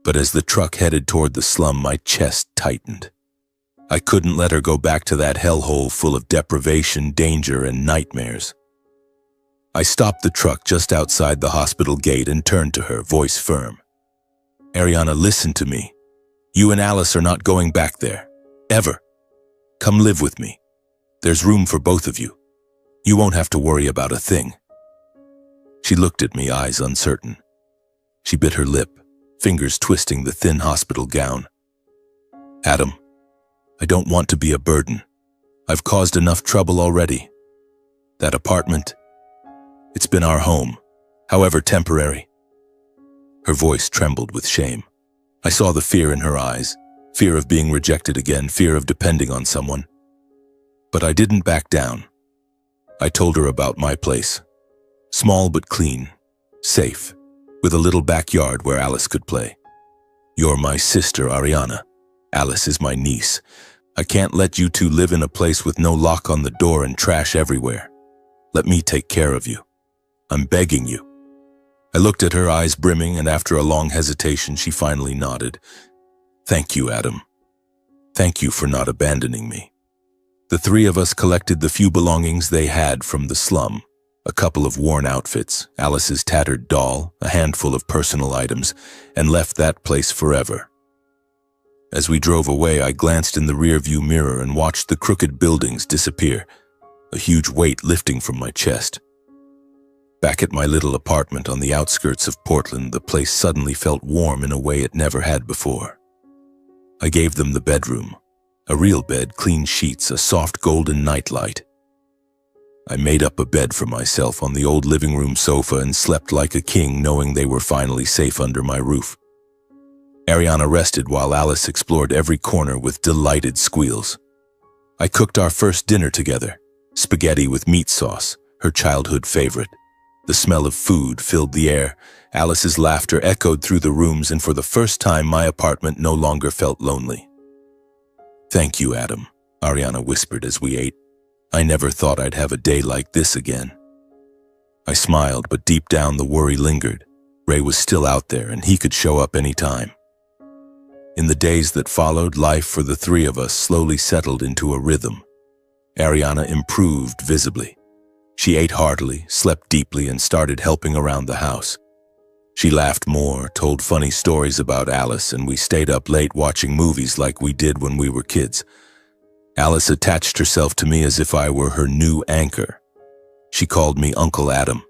But as the truck headed toward the slum, my chest tightened. I couldn't let her go back to that hellhole full of deprivation, danger, and nightmares. I stopped the truck just outside the hospital gate and turned to her, voice firm. Ariana, listen to me. You and Alice are not going back there. Ever. Come live with me. There's room for both of you. You won't have to worry about a thing. She looked at me, eyes uncertain. She bit her lip, fingers twisting the thin hospital gown. Adam, I don't want to be a burden. I've caused enough trouble already. That apartment, it's been our home, however temporary. Her voice trembled with shame. I saw the fear in her eyes, fear of being rejected again, fear of depending on someone. But I didn't back down. I told her about my place. Small but clean, safe, with a little backyard where Alice could play. You're my sister, Ariana. Alice is my niece. I can't let you two live in a place with no lock on the door and trash everywhere. Let me take care of you. I'm begging you. I looked at her, eyes brimming, and after a long hesitation, she finally nodded. Thank you, Adam. Thank you for not abandoning me. The three of us collected the few belongings they had from the slum, a couple of worn outfits, Alice's tattered doll, a handful of personal items, and left that place forever. As we drove away, I glanced in the rearview mirror and watched the crooked buildings disappear, a huge weight lifting from my chest. Back at my little apartment on the outskirts of Portland, the place suddenly felt warm in a way it never had before. I gave them the bedroom, a real bed, clean sheets, a soft golden nightlight. I made up a bed for myself on the old living room sofa and slept like a king, knowing they were finally safe under my roof. Ariana rested while Alice explored every corner with delighted squeals. I cooked our first dinner together, spaghetti with meat sauce, her childhood favorite. The smell of food filled the air. Alice's laughter echoed through the rooms, and for the first time, my apartment no longer felt lonely. Thank you, Adam, Ariana whispered as we ate. I never thought I'd have a day like this again. I smiled, but deep down the worry lingered. Ray was still out there, and he could show up any time. In the days that followed, life for the three of us slowly settled into a rhythm. Ariana improved visibly. She ate heartily, slept deeply, and started helping around the house. She laughed more, told funny stories about Alice, and we stayed up late watching movies like we did when we were kids. Alice attached herself to me as if I were her new anchor. She called me Uncle Adam,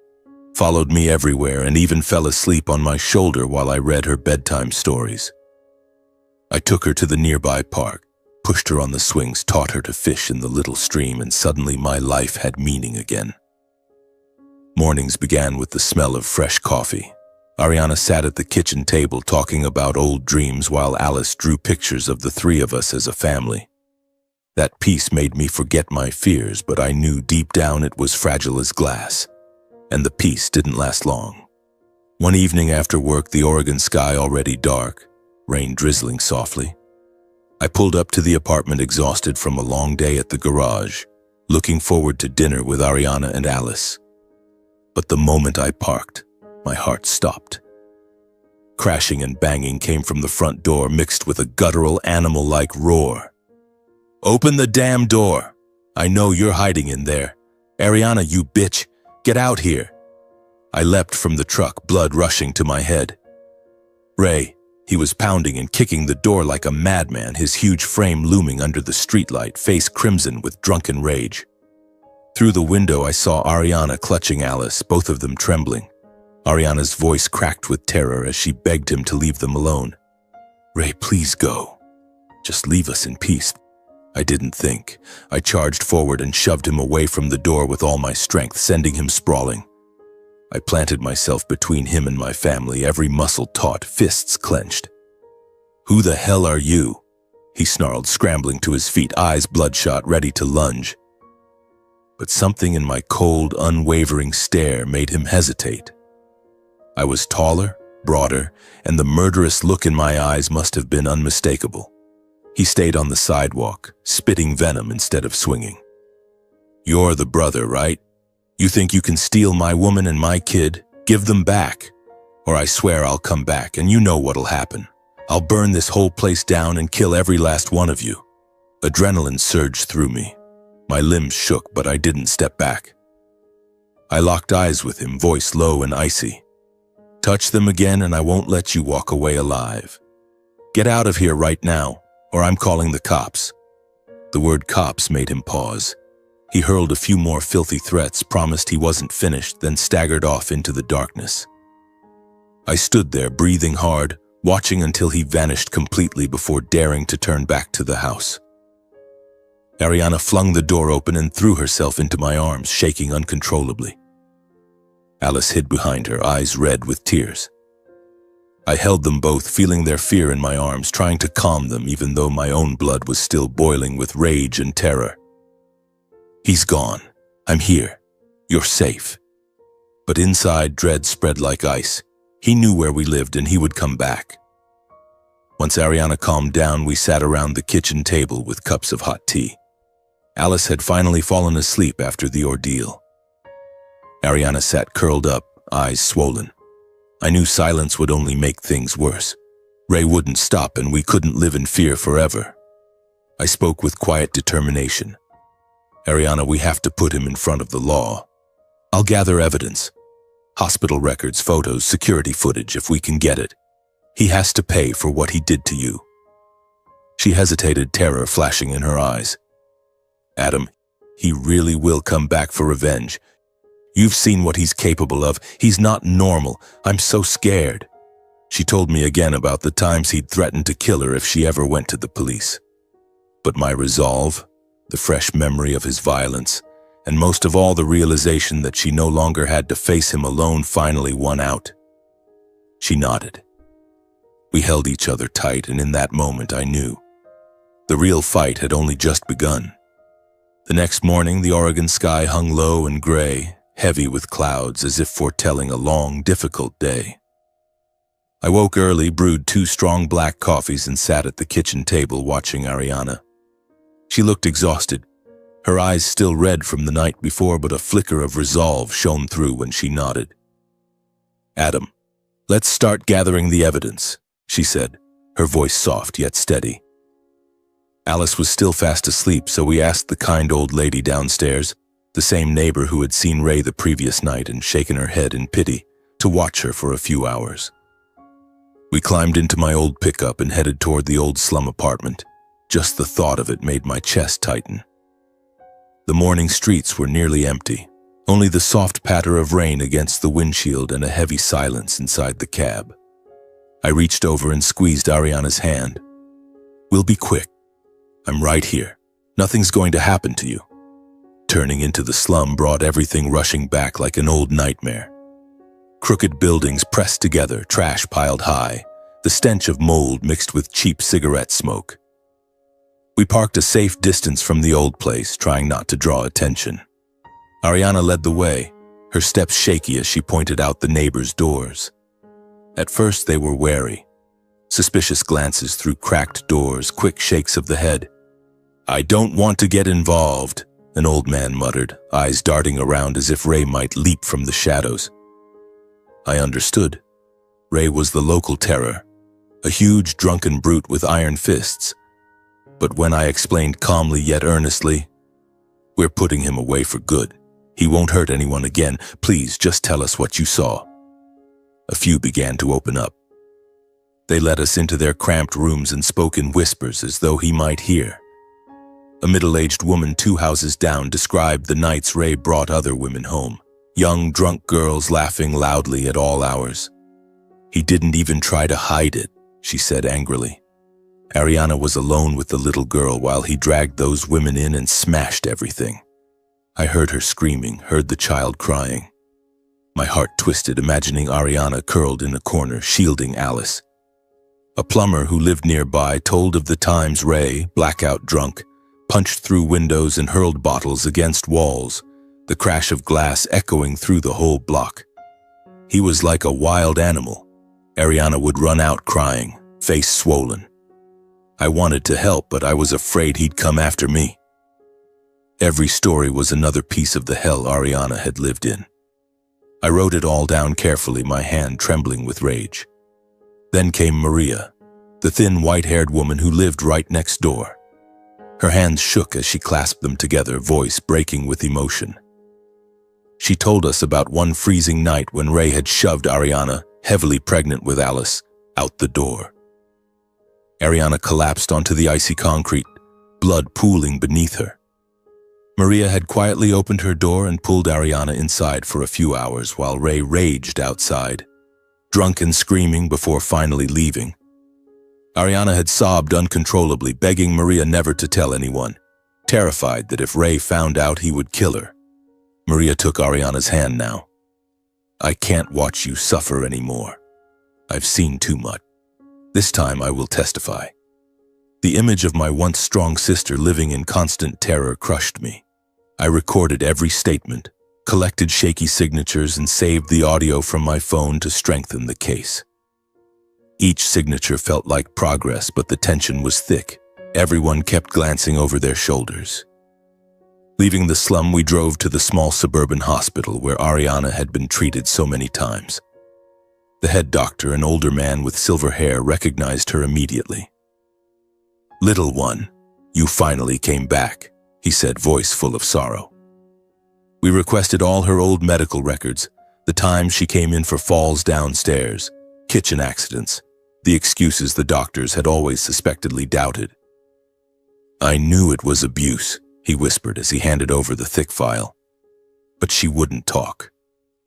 followed me everywhere, and even fell asleep on my shoulder while I read her bedtime stories. I took her to the nearby park, pushed her on the swings, taught her to fish in the little stream, and suddenly my life had meaning again. Mornings began with the smell of fresh coffee. Ariana sat at the kitchen table talking about old dreams while Alice drew pictures of the three of us as a family. That peace made me forget my fears, but I knew deep down it was fragile as glass. And the peace didn't last long. One evening after work, the Oregon sky already dark, rain drizzling softly, I pulled up to the apartment exhausted from a long day at the garage, looking forward to dinner with Ariana and Alice. But the moment I parked, my heart stopped. Crashing and banging came from the front door, mixed with a guttural, animal-like roar. "Open the damn door! I know you're hiding in there. "Ariana, you bitch! Get out here!" I leapt from the truck, blood rushing to my head. Ray, he was pounding and kicking the door like a madman, his huge frame looming under the streetlight, face crimson with drunken rage. Through the window, I saw Ariana clutching Alice, both of them trembling. Ariana's voice cracked with terror as she begged him to leave them alone. "Ray, please go. Just leave us in peace." I didn't think. I charged forward and shoved him away from the door with all my strength, sending him sprawling. I planted myself between him and my family, every muscle taut, fists clenched. "Who the hell are you?" he snarled, scrambling to his feet, eyes bloodshot, ready to lunge. But something in my cold, unwavering stare made him hesitate. I was taller, broader, and the murderous look in my eyes must have been unmistakable. He stayed on the sidewalk, spitting venom instead of swinging. "You're the brother, right? You think you can steal my woman and my kid? Give them back. Or I swear I'll come back, and you know what'll happen. I'll burn this whole place down and kill every last one of you." Adrenaline surged through me. My limbs shook, but I didn't step back. I locked eyes with him, voice low and icy. "Touch them again and I won't let you walk away alive. Get out of here right now, or I'm calling the cops." The word cops made him pause. He hurled a few more filthy threats, promised he wasn't finished, then staggered off into the darkness. I stood there, breathing hard, watching until he vanished completely before daring to turn back to the house. Ariana flung the door open and threw herself into my arms, shaking uncontrollably. Alice hid behind her, eyes red with tears. I held them both, feeling their fear in my arms, trying to calm them even though my own blood was still boiling with rage and terror. "He's gone. I'm here. You're safe." But inside, dread spread like ice. He knew where we lived and he would come back. Once Ariana calmed down, we sat around the kitchen table with cups of hot tea. Alice had finally fallen asleep after the ordeal. Ariana sat curled up, eyes swollen. I knew silence would only make things worse. Ray wouldn't stop and we couldn't live in fear forever. I spoke with quiet determination. "Ariana, we have to put him in front of the law. I'll gather evidence. Hospital records, photos, security footage if we can get it. He has to pay for what he did to you." She hesitated, terror flashing in her eyes. "Adam, he really will come back for revenge. You've seen what he's capable of. He's not normal. I'm so scared." She told me again about the times he'd threatened to kill her if she ever went to the police. But my resolve, the fresh memory of his violence, and most of all the realization that she no longer had to face him alone finally won out. She nodded. We held each other tight, and in that moment I knew. The real fight had only just begun. The next morning, the Oregon sky hung low and gray, heavy with clouds, as if foretelling a long, difficult day. I woke early, brewed 2 strong black coffees, and sat at the kitchen table watching Ariana. She looked exhausted, her eyes still red from the night before, but a flicker of resolve shone through when she nodded. "Adam, let's start gathering the evidence," she said, her voice soft yet steady. Alice was still fast asleep, so we asked the kind old lady downstairs, the same neighbor who had seen Ray the previous night and shaken her head in pity, to watch her for a few hours. We climbed into my old pickup and headed toward the old slum apartment. Just the thought of it made my chest tighten. The morning streets were nearly empty, only the soft patter of rain against the windshield and a heavy silence inside the cab. I reached over and squeezed Ariana's hand. "We'll be quick. I'm right here. Nothing's going to happen to you." Turning into the slum brought everything rushing back like an old nightmare. Crooked buildings pressed together, trash piled high, the stench of mold mixed with cheap cigarette smoke. We parked a safe distance from the old place, trying not to draw attention. Ariana led the way, her steps shaky as she pointed out the neighbors' doors. At first they were wary. Suspicious glances through cracked doors, quick shakes of the head. "I don't want to get involved," an old man muttered, eyes darting around as if Ray might leap from the shadows. I understood. Ray was the local terror, a huge drunken brute with iron fists. But when I explained calmly yet earnestly, "We're putting him away for good. He won't hurt anyone again. Please, just tell us what you saw." A few began to open up. They led us into their cramped rooms and spoke in whispers as though he might hear. A middle-aged woman 2 houses down described the nights Ray brought other women home. Young, drunk girls laughing loudly at all hours. "He didn't even try to hide it," she said angrily. Ariana was alone with the little girl while he dragged those women in and smashed everything. I heard her screaming, heard the child crying. My heart twisted, imagining Ariana curled in a corner, shielding Alice. A plumber who lived nearby told of the times Ray, blackout drunk, punched through windows and hurled bottles against walls, the crash of glass echoing through the whole block. He was like a wild animal. Ariana would run out crying, face swollen. I wanted to help, but I was afraid he'd come after me. Every story was another piece of the hell Ariana had lived in. I wrote it all down carefully, my hand trembling with rage. Then came Maria, the thin white-haired woman who lived right next door. Her hands shook as she clasped them together, voice breaking with emotion. She told us about one freezing night when Ray had shoved Ariana, heavily pregnant with Alice, out the door. Ariana collapsed onto the icy concrete, blood pooling beneath her. Maria had quietly opened her door and pulled Ariana inside for a few hours while Ray raged outside, drunk and screaming before finally leaving. Ariana had sobbed uncontrollably, begging Maria never to tell anyone, terrified that if Ray found out he would kill her. Maria took Ariana's hand now. "I can't watch you suffer anymore. I've seen too much. This time I will testify." The image of my once strong sister living in constant terror crushed me. I recorded every statement, collected shaky signatures, and saved the audio from my phone to strengthen the case. Each signature felt like progress, but the tension was thick. Everyone kept glancing over their shoulders. Leaving the slum, we drove to the small suburban hospital where Ariana had been treated so many times. The head doctor, an older man with silver hair, recognized her immediately. "Little one, you finally came back," he said, voice full of sorrow. We requested all her old medical records, the time she came in for falls downstairs, kitchen accidents, the excuses the doctors had always suspectedly doubted. "I knew it was abuse," he whispered as he handed over the thick file. "But she wouldn't talk.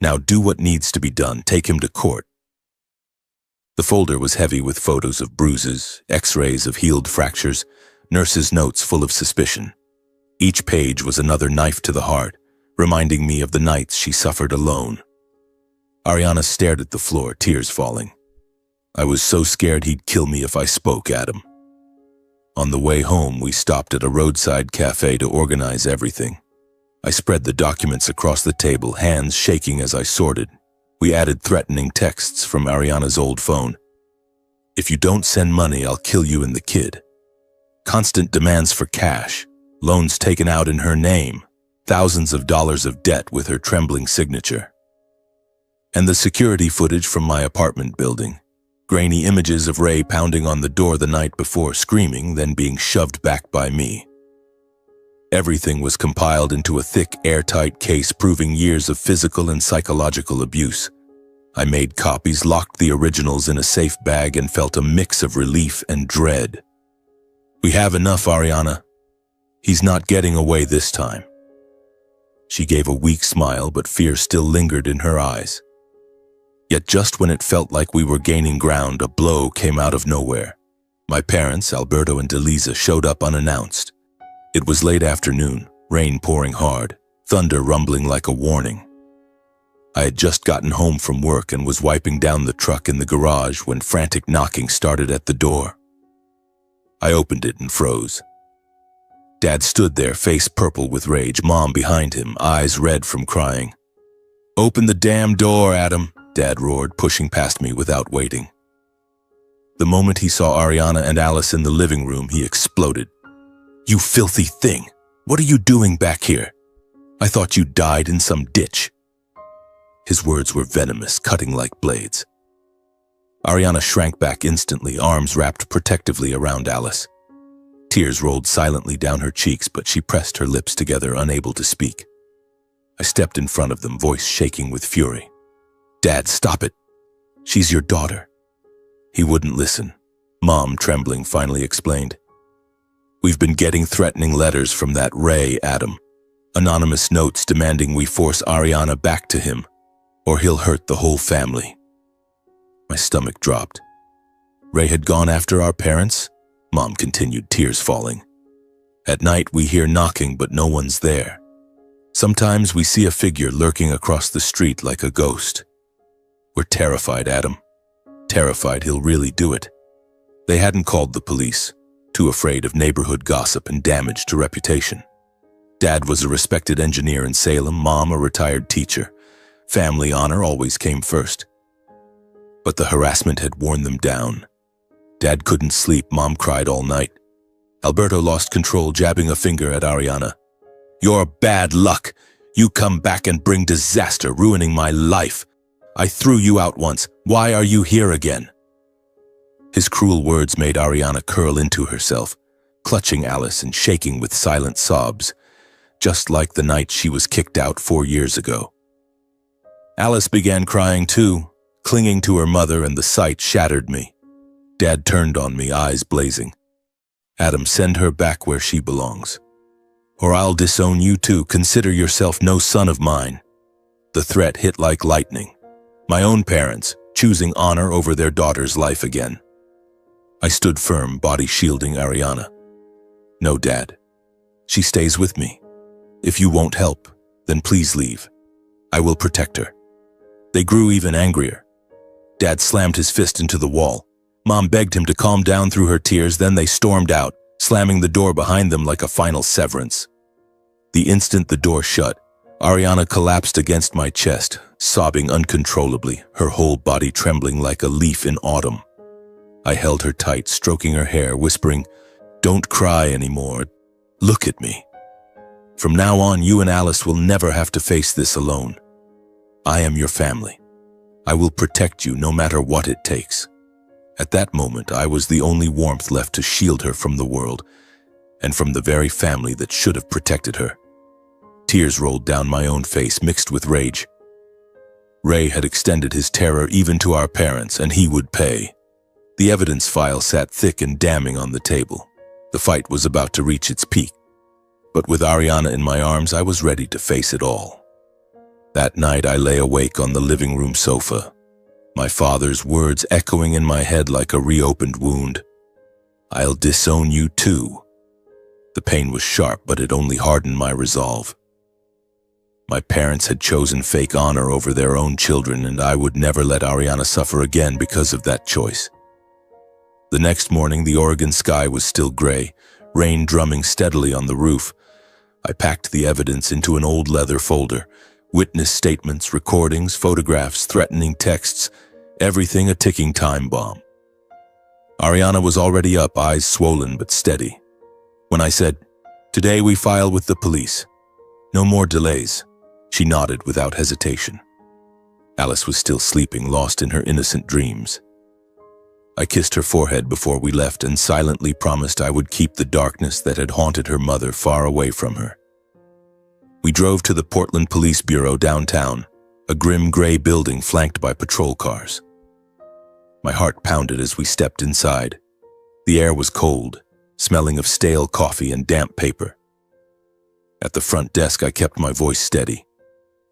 Now do what needs to be done. Take him to court." The folder was heavy with photos of bruises, x-rays of healed fractures, nurses' notes full of suspicion. Each page was another knife to the heart, reminding me of the nights she suffered alone. Ariana stared at the floor, tears falling. "I was so scared he'd kill me if I spoke, Adam." On the way home, we stopped at a roadside cafe to organize everything. I spread the documents across the table, hands shaking as I sorted. We added threatening texts from Ariana's old phone. "If you don't send money, I'll kill you and the kid." Constant demands for cash, loans taken out in her name, thousands of dollars of debt with her trembling signature. And the security footage from my apartment building, grainy images of Ray pounding on the door the night before, screaming, then being shoved back by me. Everything was compiled into a thick, airtight case proving years of physical and psychological abuse. I made copies, locked the originals in a safe bag, and felt a mix of relief and dread. "We have enough, Ariana. He's not getting away this time." She gave a weak smile, but fear still lingered in her eyes. Yet just when it felt like we were gaining ground, a blow came out of nowhere. My parents, Alberto and Delisa, showed up unannounced. It was late afternoon, rain pouring hard, thunder rumbling like a warning. I had just gotten home from work and was wiping down the truck in the garage when frantic knocking started at the door. I opened it and froze. Dad stood there, face purple with rage, Mom behind him, eyes red from crying. "Open the damn door, Adam," Dad roared, pushing past me without waiting. The moment he saw Ariana and Alice in the living room, he exploded. "You filthy thing! What are you doing back here? I thought you died in some ditch." His words were venomous, cutting like blades. Ariana shrank back instantly, arms wrapped protectively around Alice. Tears rolled silently down her cheeks, but she pressed her lips together, unable to speak. I stepped in front of them, voice shaking with fury. "Dad, stop it. She's your daughter." He wouldn't listen. Mom, trembling, finally explained. "We've been getting threatening letters from that Ray, Adam. Anonymous notes demanding we force Ariana back to him, or he'll hurt the whole family." My stomach dropped. "Ray had gone after our parents?" Mom continued, tears falling. "At night we hear knocking, but no one's there. Sometimes we see a figure lurking across the street like a ghost. We're terrified, Adam. Terrified he'll really do it." They hadn't called the police, too afraid of neighborhood gossip and damage to reputation. Dad was a respected engineer in Salem, Mom a retired teacher. Family honor always came first. But the harassment had worn them down. Dad couldn't sleep, Mom cried all night. Alberto lost control, jabbing a finger at Ariana. "You're bad luck. You come back and bring disaster, ruining my life. I threw you out once. Why are you here again?" His cruel words made Ariana curl into herself, clutching Alice and shaking with silent sobs, just like the night she was kicked out 4 years ago. Alice began crying too, clinging to her mother, and the sight shattered me. Dad turned on me, eyes blazing. "Adam, send her back where she belongs. Or I'll disown you too. Consider yourself no son of mine." The threat hit like lightning. My own parents, choosing honor over their daughter's life again. I stood firm, body shielding Ariana. "No, Dad. She stays with me. If you won't help, then please leave. I will protect her." They grew even angrier. Dad slammed his fist into the wall. Mom begged him to calm down through her tears, then they stormed out, slamming the door behind them like a final severance. The instant the door shut, Ariana collapsed against my chest, sobbing uncontrollably, her whole body trembling like a leaf in autumn. I held her tight, stroking her hair, whispering, "Don't cry anymore. Look at me. From now on, you and Alice will never have to face this alone. I am your family. I will protect you no matter what it takes." At that moment, I was the only warmth left to shield her from the world, and from the very family that should have protected her. Tears rolled down my own face, mixed with rage. Ray had extended his terror even to our parents, and he would pay. The evidence file sat thick and damning on the table. The fight was about to reach its peak. But with Ariana in my arms, I was ready to face it all. That night, I lay awake on the living room sofa, my father's words echoing in my head like a reopened wound. "I'll disown you too." The pain was sharp, but it only hardened my resolve. My parents had chosen fake honor over their own children, and I would never let Ariana suffer again because of that choice. The next morning, the Oregon sky was still gray, rain drumming steadily on the roof. I packed the evidence into an old leather folder, witness statements, recordings, photographs, threatening texts, everything a ticking time bomb. Ariana was already up, eyes swollen but steady. When I said, "Today we file with the police. No more delays," she nodded without hesitation. Alice was still sleeping, lost in her innocent dreams. I kissed her forehead before we left and silently promised I would keep the darkness that had haunted her mother far away from her. We drove to the Portland Police Bureau downtown, a grim gray building flanked by patrol cars. My heart pounded as we stepped inside. The air was cold, smelling of stale coffee and damp paper. At the front desk, I kept my voice steady.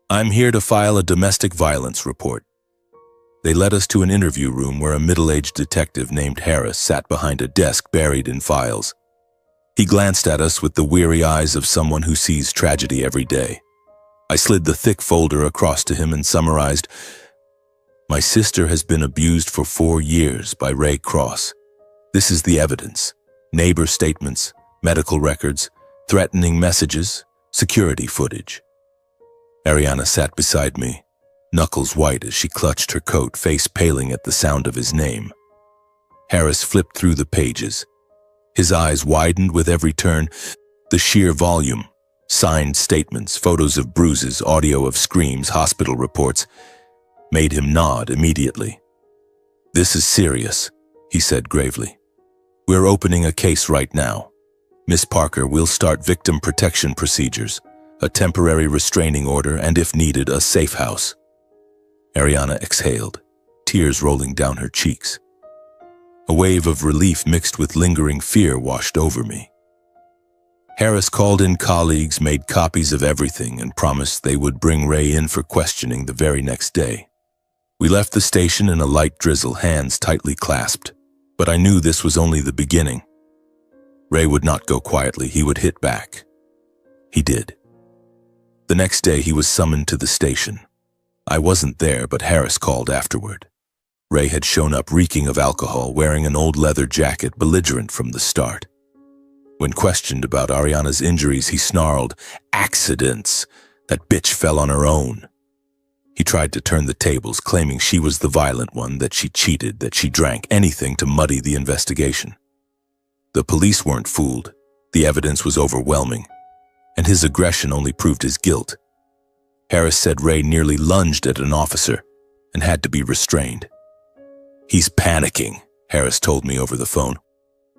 "I'm here to file a domestic violence report." They led us to an interview room where a middle-aged detective named Harris sat behind a desk buried in files. He glanced at us with the weary eyes of someone who sees tragedy every day. I slid the thick folder across to him and summarized, "My sister has been abused for 4 years by Ray Cross. This is the evidence: neighbor statements, medical records, threatening messages, security footage." Ariana sat beside me, knuckles white as she clutched her coat, face paling at the sound of his name. Harris flipped through the pages. His eyes widened with every turn. The sheer volume, signed statements, photos of bruises, audio of screams, hospital reports, made him nod immediately. "This is serious," he said gravely. "We're opening a case right now. Miss Parker, we'll start victim protection procedures. a temporary restraining order, and if needed, a safe house. Ariana exhaled, tears rolling down her cheeks. A wave of relief mixed with lingering fear washed over me. Harris called in colleagues, made copies of everything, and promised they would bring Ray in for questioning the very next day. We left the station in a light drizzle, hands tightly clasped, but I knew this was only the beginning. Ray would not go quietly, he would hit back. He did. The next day he was summoned to the station. I wasn't there, but Harris called afterward. Ray had shown up reeking of alcohol, wearing an old leather jacket, belligerent from the start. When questioned about Ariana's injuries, he snarled, "Accidents! That bitch fell on her own." He tried to turn the tables, claiming she was the violent one, that she cheated, that she drank, anything to muddy the investigation. The police weren't fooled. The evidence was overwhelming, and his aggression only proved his guilt. Harris said Ray nearly lunged at an officer and had to be restrained. "He's panicking," Harris told me over the phone.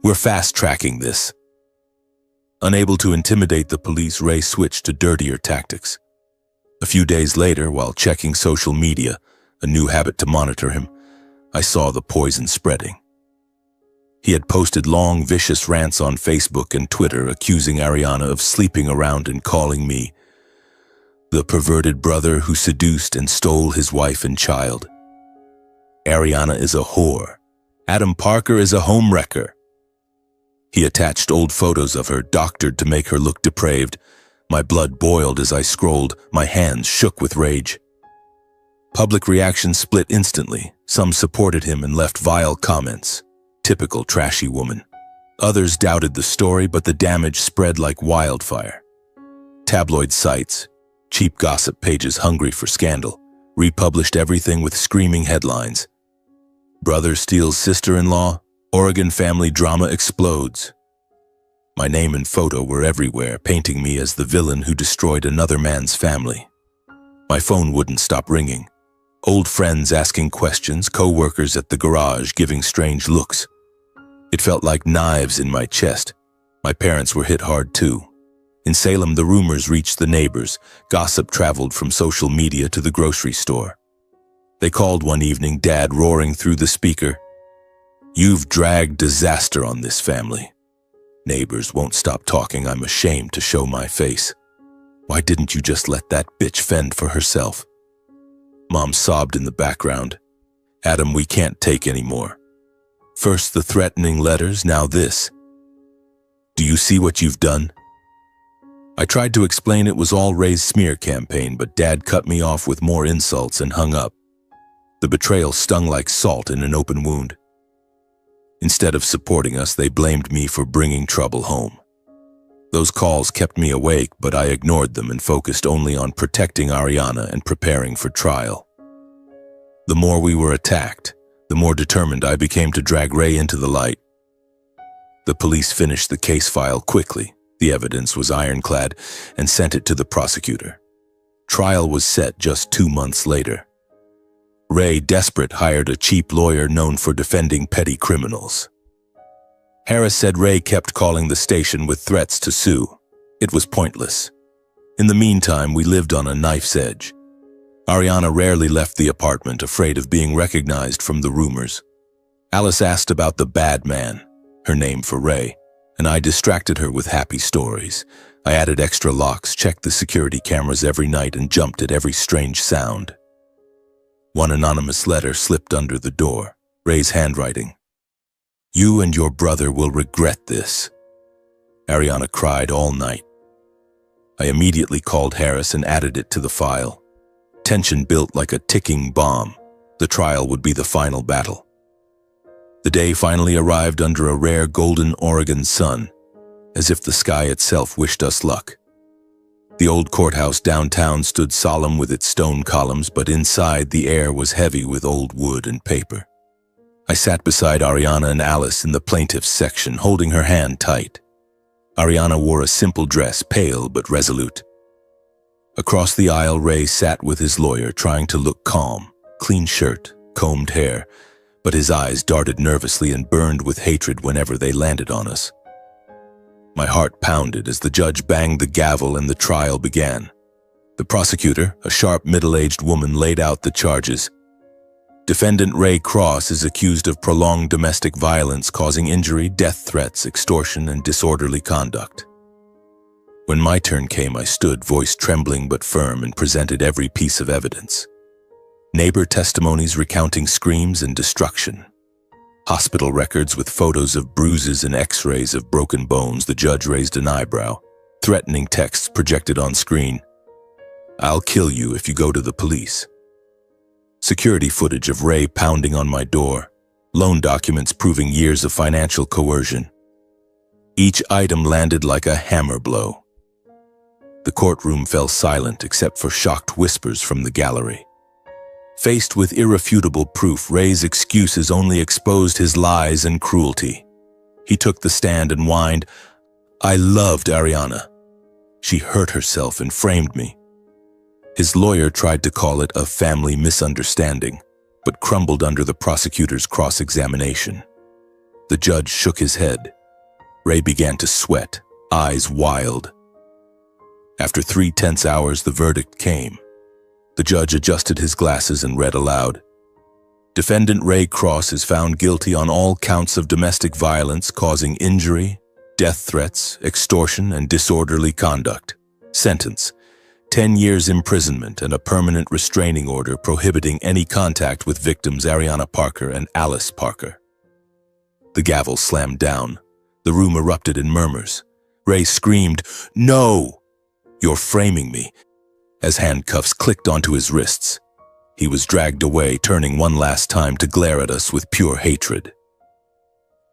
"We're fast-tracking this." Unable to intimidate the police, Ray switched to dirtier tactics. A few days later, while checking social media, a new habit to monitor him, I saw the poison spreading. He had posted long, vicious rants on Facebook and Twitter accusing Ariana of sleeping around and calling me the perverted brother who seduced and stole his wife and child. Ariana is a whore. Adam Parker is a homewrecker. He attached old photos of her, doctored to make her look depraved. My blood boiled as I scrolled, my hands shook with rage. Public reaction split instantly. Some supported him and left vile comments. Typical trashy woman. Others doubted the story, but the damage spread like wildfire. Tabloid sites, cheap gossip pages hungry for scandal, republished everything with screaming headlines. Brother steals sister-in-law, Oregon family drama explodes. My name and photo were everywhere, painting me as the villain who destroyed another man's family. My phone wouldn't stop ringing. Old friends asking questions, co-workers at the garage giving strange looks. It felt like knives in my chest. My parents were hit hard too. In Salem, the rumors reached the neighbors. Gossip traveled from social media to the grocery store. They called one evening, Dad roaring through the speaker, "You've dragged disaster on this family." Neighbors won't stop talking. I'm ashamed to show my face. Why didn't you just let that bitch fend for herself? Mom sobbed in the background. Adam, we can't take any more. First the threatening letters, now this. Do you see what you've done? I tried to explain it was all Ray's smear campaign, but Dad cut me off with more insults and hung up. The betrayal stung like salt in an open wound. Instead of supporting us, they blamed me for bringing trouble home. Those calls kept me awake, but I ignored them and focused only on protecting Ariana and preparing for trial. The more we were attacked, the more determined I became to drag Ray into the light. The police finished the case file quickly. The evidence was ironclad and sent it to the prosecutor. Trial was set just 2 months later. Ray, desperate, hired a cheap lawyer known for defending petty criminals. Harris said Ray kept calling the station with threats to sue. It was pointless. In the meantime, we lived on a knife's edge. Ariana rarely left the apartment, afraid of being recognized from the rumors. Alice asked about the bad man, her name for Ray, and I distracted her with happy stories. I added extra locks, checked the security cameras every night, and jumped at every strange sound. One anonymous letter slipped under the door, Ray's handwriting. "You and your brother will regret this." Ariana cried all night. I immediately called Harris and added it to the file. Tension built like a ticking bomb. The trial would be the final battle. The day finally arrived under a rare golden Oregon sun, as if the sky itself wished us luck. The old courthouse downtown stood solemn with its stone columns, but inside the air was heavy with old wood and paper. I sat beside Ariana and Alice in the plaintiff's section, holding her hand tight. Ariana wore a simple dress, pale but resolute. Across the aisle, Ray sat with his lawyer, trying to look calm. Clean shirt, combed hair, but his eyes darted nervously and burned with hatred whenever they landed on us. My heart pounded as the judge banged the gavel and the trial began. The prosecutor, a sharp middle-aged woman, laid out the charges. Defendant Ray Cross is accused of prolonged domestic violence causing injury, death threats, extortion, and disorderly conduct. When my turn came, I stood, voice trembling but firm, and presented every piece of evidence. Neighbor testimonies recounting screams and destruction. Hospital records with photos of bruises and x-rays of broken bones. The judge raised an eyebrow. Threatening texts projected on screen. "I'll kill you if you go to the police." Security footage of Ray pounding on my door. Loan documents proving years of financial coercion. Each item landed like a hammer blow. The courtroom fell silent except for shocked whispers from the gallery. Faced with irrefutable proof, Ray's excuses only exposed his lies and cruelty. He took the stand and whined, "I loved Ariana. She hurt herself and framed me." His lawyer tried to call it a family misunderstanding, but crumbled under the prosecutor's cross-examination. The judge shook his head. Ray began to sweat, eyes wild. After 3 tense hours, the verdict came. The judge adjusted his glasses and read aloud. Defendant Ray Cross is found guilty on all counts of domestic violence causing injury, death threats, extortion, and disorderly conduct. Sentence: 10 years imprisonment and a permanent restraining order prohibiting any contact with victims Ariana Parker and Alice Parker. The gavel slammed down. The room erupted in murmurs. Ray screamed, "No! You're framing me," as handcuffs clicked onto his wrists. He was dragged away, turning one last time to glare at us with pure hatred.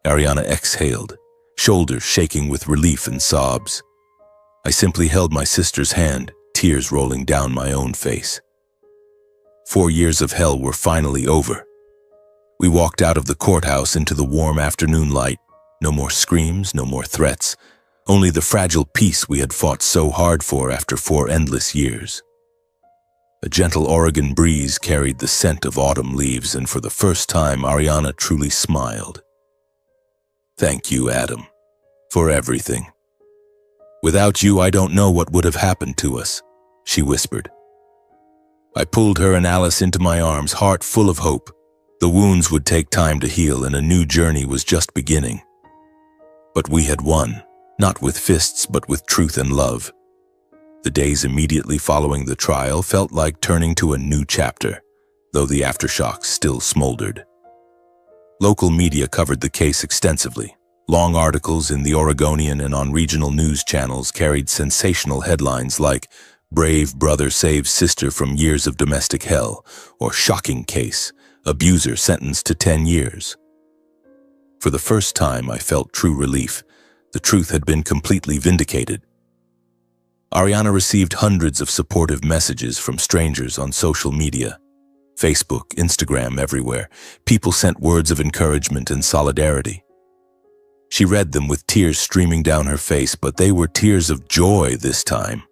Ariana exhaled, shoulders shaking with relief and sobs. I simply held my sister's hand, tears rolling down my own face. 4 years of hell were finally over. We walked out of the courthouse into the warm afternoon light. No more screams, no more threats. Only the fragile peace we had fought so hard for after 4 endless years. A gentle Oregon breeze carried the scent of autumn leaves, and for the first time, Ariana truly smiled. "Thank you, Adam, for everything. Without you, I don't know what would have happened to us," she whispered. I pulled her and Alice into my arms, heart full of hope. The wounds would take time to heal, and a new journey was just beginning. But we had won. Not with fists, but with truth and love. The days immediately following the trial felt like turning to a new chapter, though the aftershocks still smoldered. Local media covered the case extensively. Long articles in the Oregonian and on regional news channels carried sensational headlines like "Brave Brother Saves Sister from Years of Domestic Hell" or "Shocking Case, Abuser Sentenced to 10 Years." For the first time, I felt true relief. The truth had been completely vindicated. Ariana received hundreds of supportive messages from strangers on social media. Facebook, Instagram, everywhere. People sent words of encouragement and solidarity. She read them with tears streaming down her face, but they were tears of joy this time.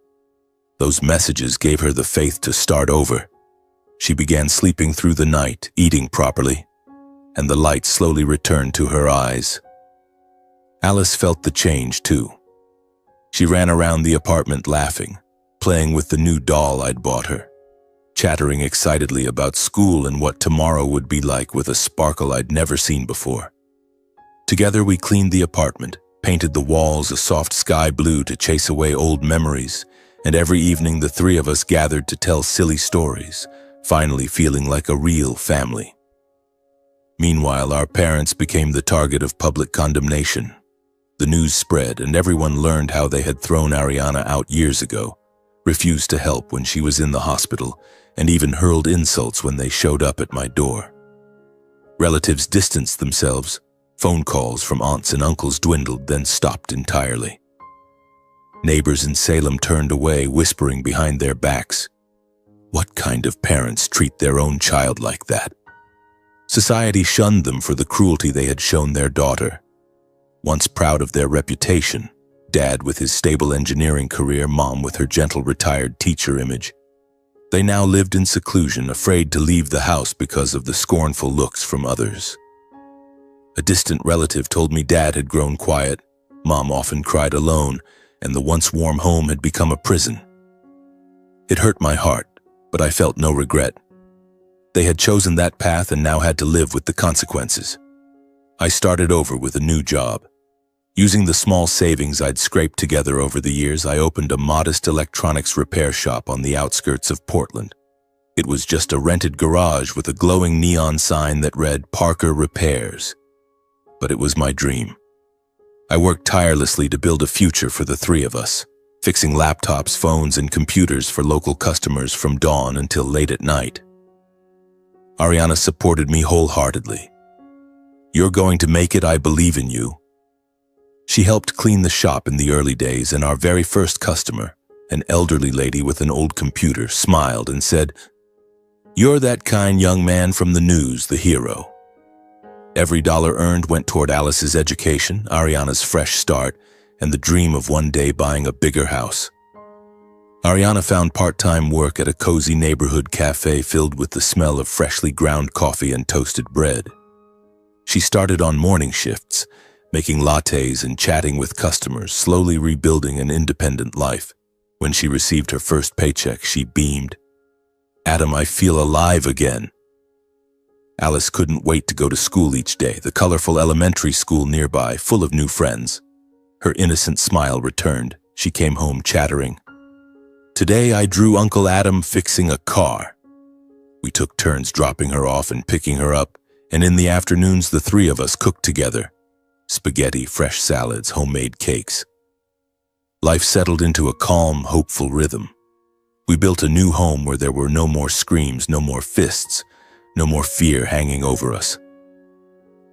Those messages gave her the faith to start over. She began sleeping through the night, eating properly, and the light slowly returned to her eyes. Alice felt the change, too. She ran around the apartment laughing, playing with the new doll I'd bought her, chattering excitedly about school and what tomorrow would be like with a sparkle I'd never seen before. Together we cleaned the apartment, painted the walls a soft sky blue to chase away old memories, and every evening the 3 of us gathered to tell silly stories, finally feeling like a real family. Meanwhile, our parents became the target of public condemnation. The news spread, and everyone learned how they had thrown Ariana out years ago, refused to help when she was in the hospital, and even hurled insults when they showed up at my door. Relatives distanced themselves. Phone calls from aunts and uncles dwindled, then stopped entirely. Neighbors in Salem turned away, whispering behind their backs, "What kind of parents treat their own child like that?" Society shunned them for the cruelty they had shown their daughter. Once proud of their reputation, Dad with his stable engineering career, Mom with her gentle retired teacher image, they now lived in seclusion, afraid to leave the house because of the scornful looks from others. A distant relative told me Dad had grown quiet, Mom often cried alone, and the once warm home had become a prison. It hurt my heart, but I felt no regret. They had chosen that path and now had to live with the consequences. I started over with a new job. Using the small savings I'd scraped together over the years, I opened a modest electronics repair shop on the outskirts of Portland. It was just a rented garage with a glowing neon sign that read Parker Repairs. But it was my dream. I worked tirelessly to build a future for the three of us, fixing laptops, phones, and computers for local customers from dawn until late at night. Ariana supported me wholeheartedly. "You're going to make it, I believe in you." She helped clean the shop in the early days, and our very first customer, an elderly lady with an old computer, smiled and said, "You're that kind young man from the news, the hero." Every dollar earned went toward Alice's education, Ariana's fresh start, and the dream of one day buying a bigger house. Ariana found part-time work at a cozy neighborhood cafe filled with the smell of freshly ground coffee and toasted bread. She started on morning shifts, making lattes and chatting with customers, slowly rebuilding an independent life. When she received her first paycheck, she beamed. "Adam, I feel alive again." Alice couldn't wait to go to school each day, the colorful elementary school nearby, full of new friends. Her innocent smile returned. She came home chattering. "Today I drew Uncle Adam fixing a car." We took turns dropping her off and picking her up, and in the afternoons the three of us cooked together. Spaghetti, fresh salads, homemade cakes. Life settled into a calm, hopeful rhythm. We built a new home where there were no more screams, no more fists, no more fear hanging over us.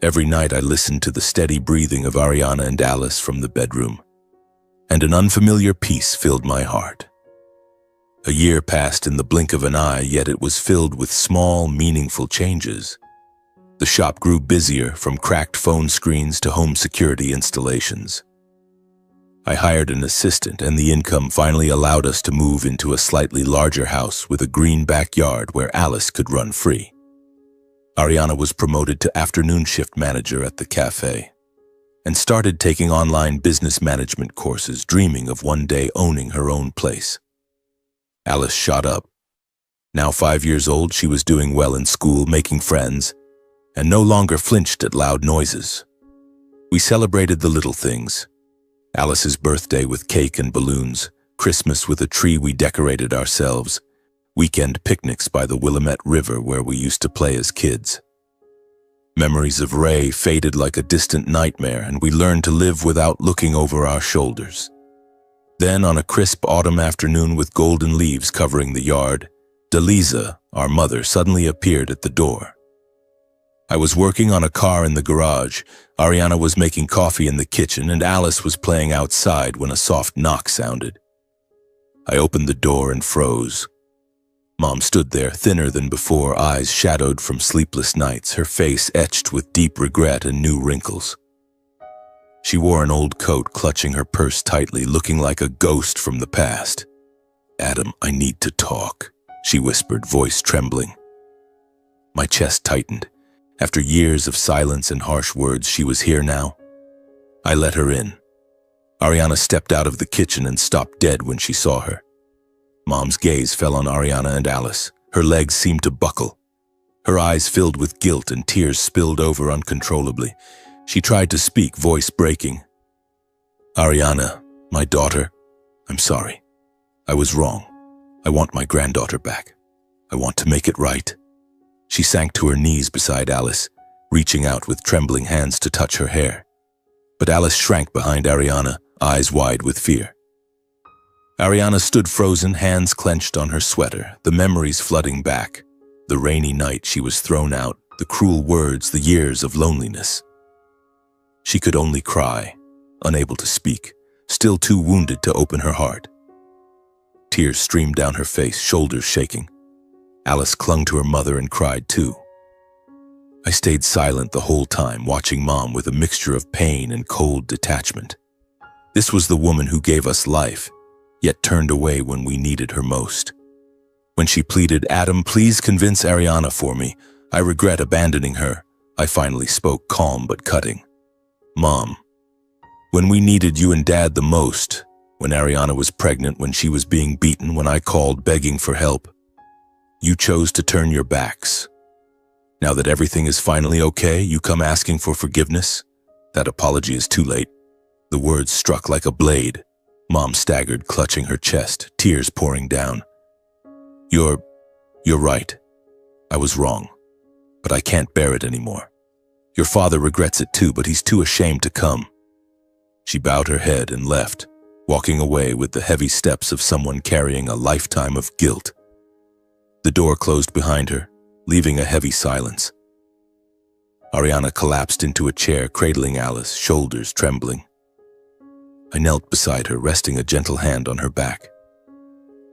Every night I listened to the steady breathing of Ariana and Alice from the bedroom, and an unfamiliar peace filled my heart. A year passed in the blink of an eye, yet it was filled with small, meaningful changes. The shop grew busier, from cracked phone screens to home security installations. I hired an assistant, and the income finally allowed us to move into a slightly larger house with a green backyard where Alice could run free. Ariana was promoted to afternoon shift manager at the cafe and started taking online business management courses, dreaming of one day owning her own place. Alice shot up. Now 5 years old, she was doing well in school, making friends, and no longer flinched at loud noises. We celebrated the little things. Alice's birthday with cake and balloons, Christmas with a tree we decorated ourselves, weekend picnics by the Willamette River where we used to play as kids. Memories of Ray faded like a distant nightmare, and we learned to live without looking over our shoulders. Then, on a crisp autumn afternoon with golden leaves covering the yard, Deliza, our mother, suddenly appeared at the door. I was working on a car in the garage, Ariana was making coffee in the kitchen, and Alice was playing outside when a soft knock sounded. I opened the door and froze. Mom stood there, thinner than before, eyes shadowed from sleepless nights, her face etched with deep regret and new wrinkles. She wore an old coat, clutching her purse tightly, looking like a ghost from the past. "Adam, I need to talk," she whispered, voice trembling. My chest tightened. After years of silence and harsh words, she was here now. I let her in. Ariana stepped out of the kitchen and stopped dead when she saw her. Mom's gaze fell on Ariana and Alice. Her legs seemed to buckle. Her eyes filled with guilt and tears spilled over uncontrollably. She tried to speak, voice breaking. "Ariana, my daughter, I'm sorry. I was wrong. I want my granddaughter back. I want to make it right." She sank to her knees beside Alice, reaching out with trembling hands to touch her hair. But Alice shrank behind Ariana, eyes wide with fear. Ariana stood frozen, hands clenched on her sweater, the memories flooding back. The rainy night she was thrown out, the cruel words, the years of loneliness. She could only cry, unable to speak, still too wounded to open her heart. Tears streamed down her face, shoulders shaking. Alice clung to her mother and cried too. I stayed silent the whole time, watching Mom with a mixture of pain and cold detachment. This was the woman who gave us life, yet turned away when we needed her most. When she pleaded, "Adam, please convince Ariana for me. I regret abandoning her," I finally spoke, calm but cutting. "Mom, When we needed you and Dad the most, when Ariana was pregnant, when she was being beaten, when I called begging for help, you chose to turn your backs. Now that everything is finally okay, you come asking for forgiveness? That apology is too late. The words struck like a blade. Mom staggered, clutching her chest, tears pouring down. You're right. I was wrong. But I can't bear it anymore. Your father regrets it too, but he's too ashamed to come. She bowed her head and left, walking away with the heavy steps of someone carrying a lifetime of guilt. The door closed behind her, leaving a heavy silence. Ariana collapsed into a chair, cradling Alice, shoulders trembling. I knelt beside her, resting a gentle hand on her back.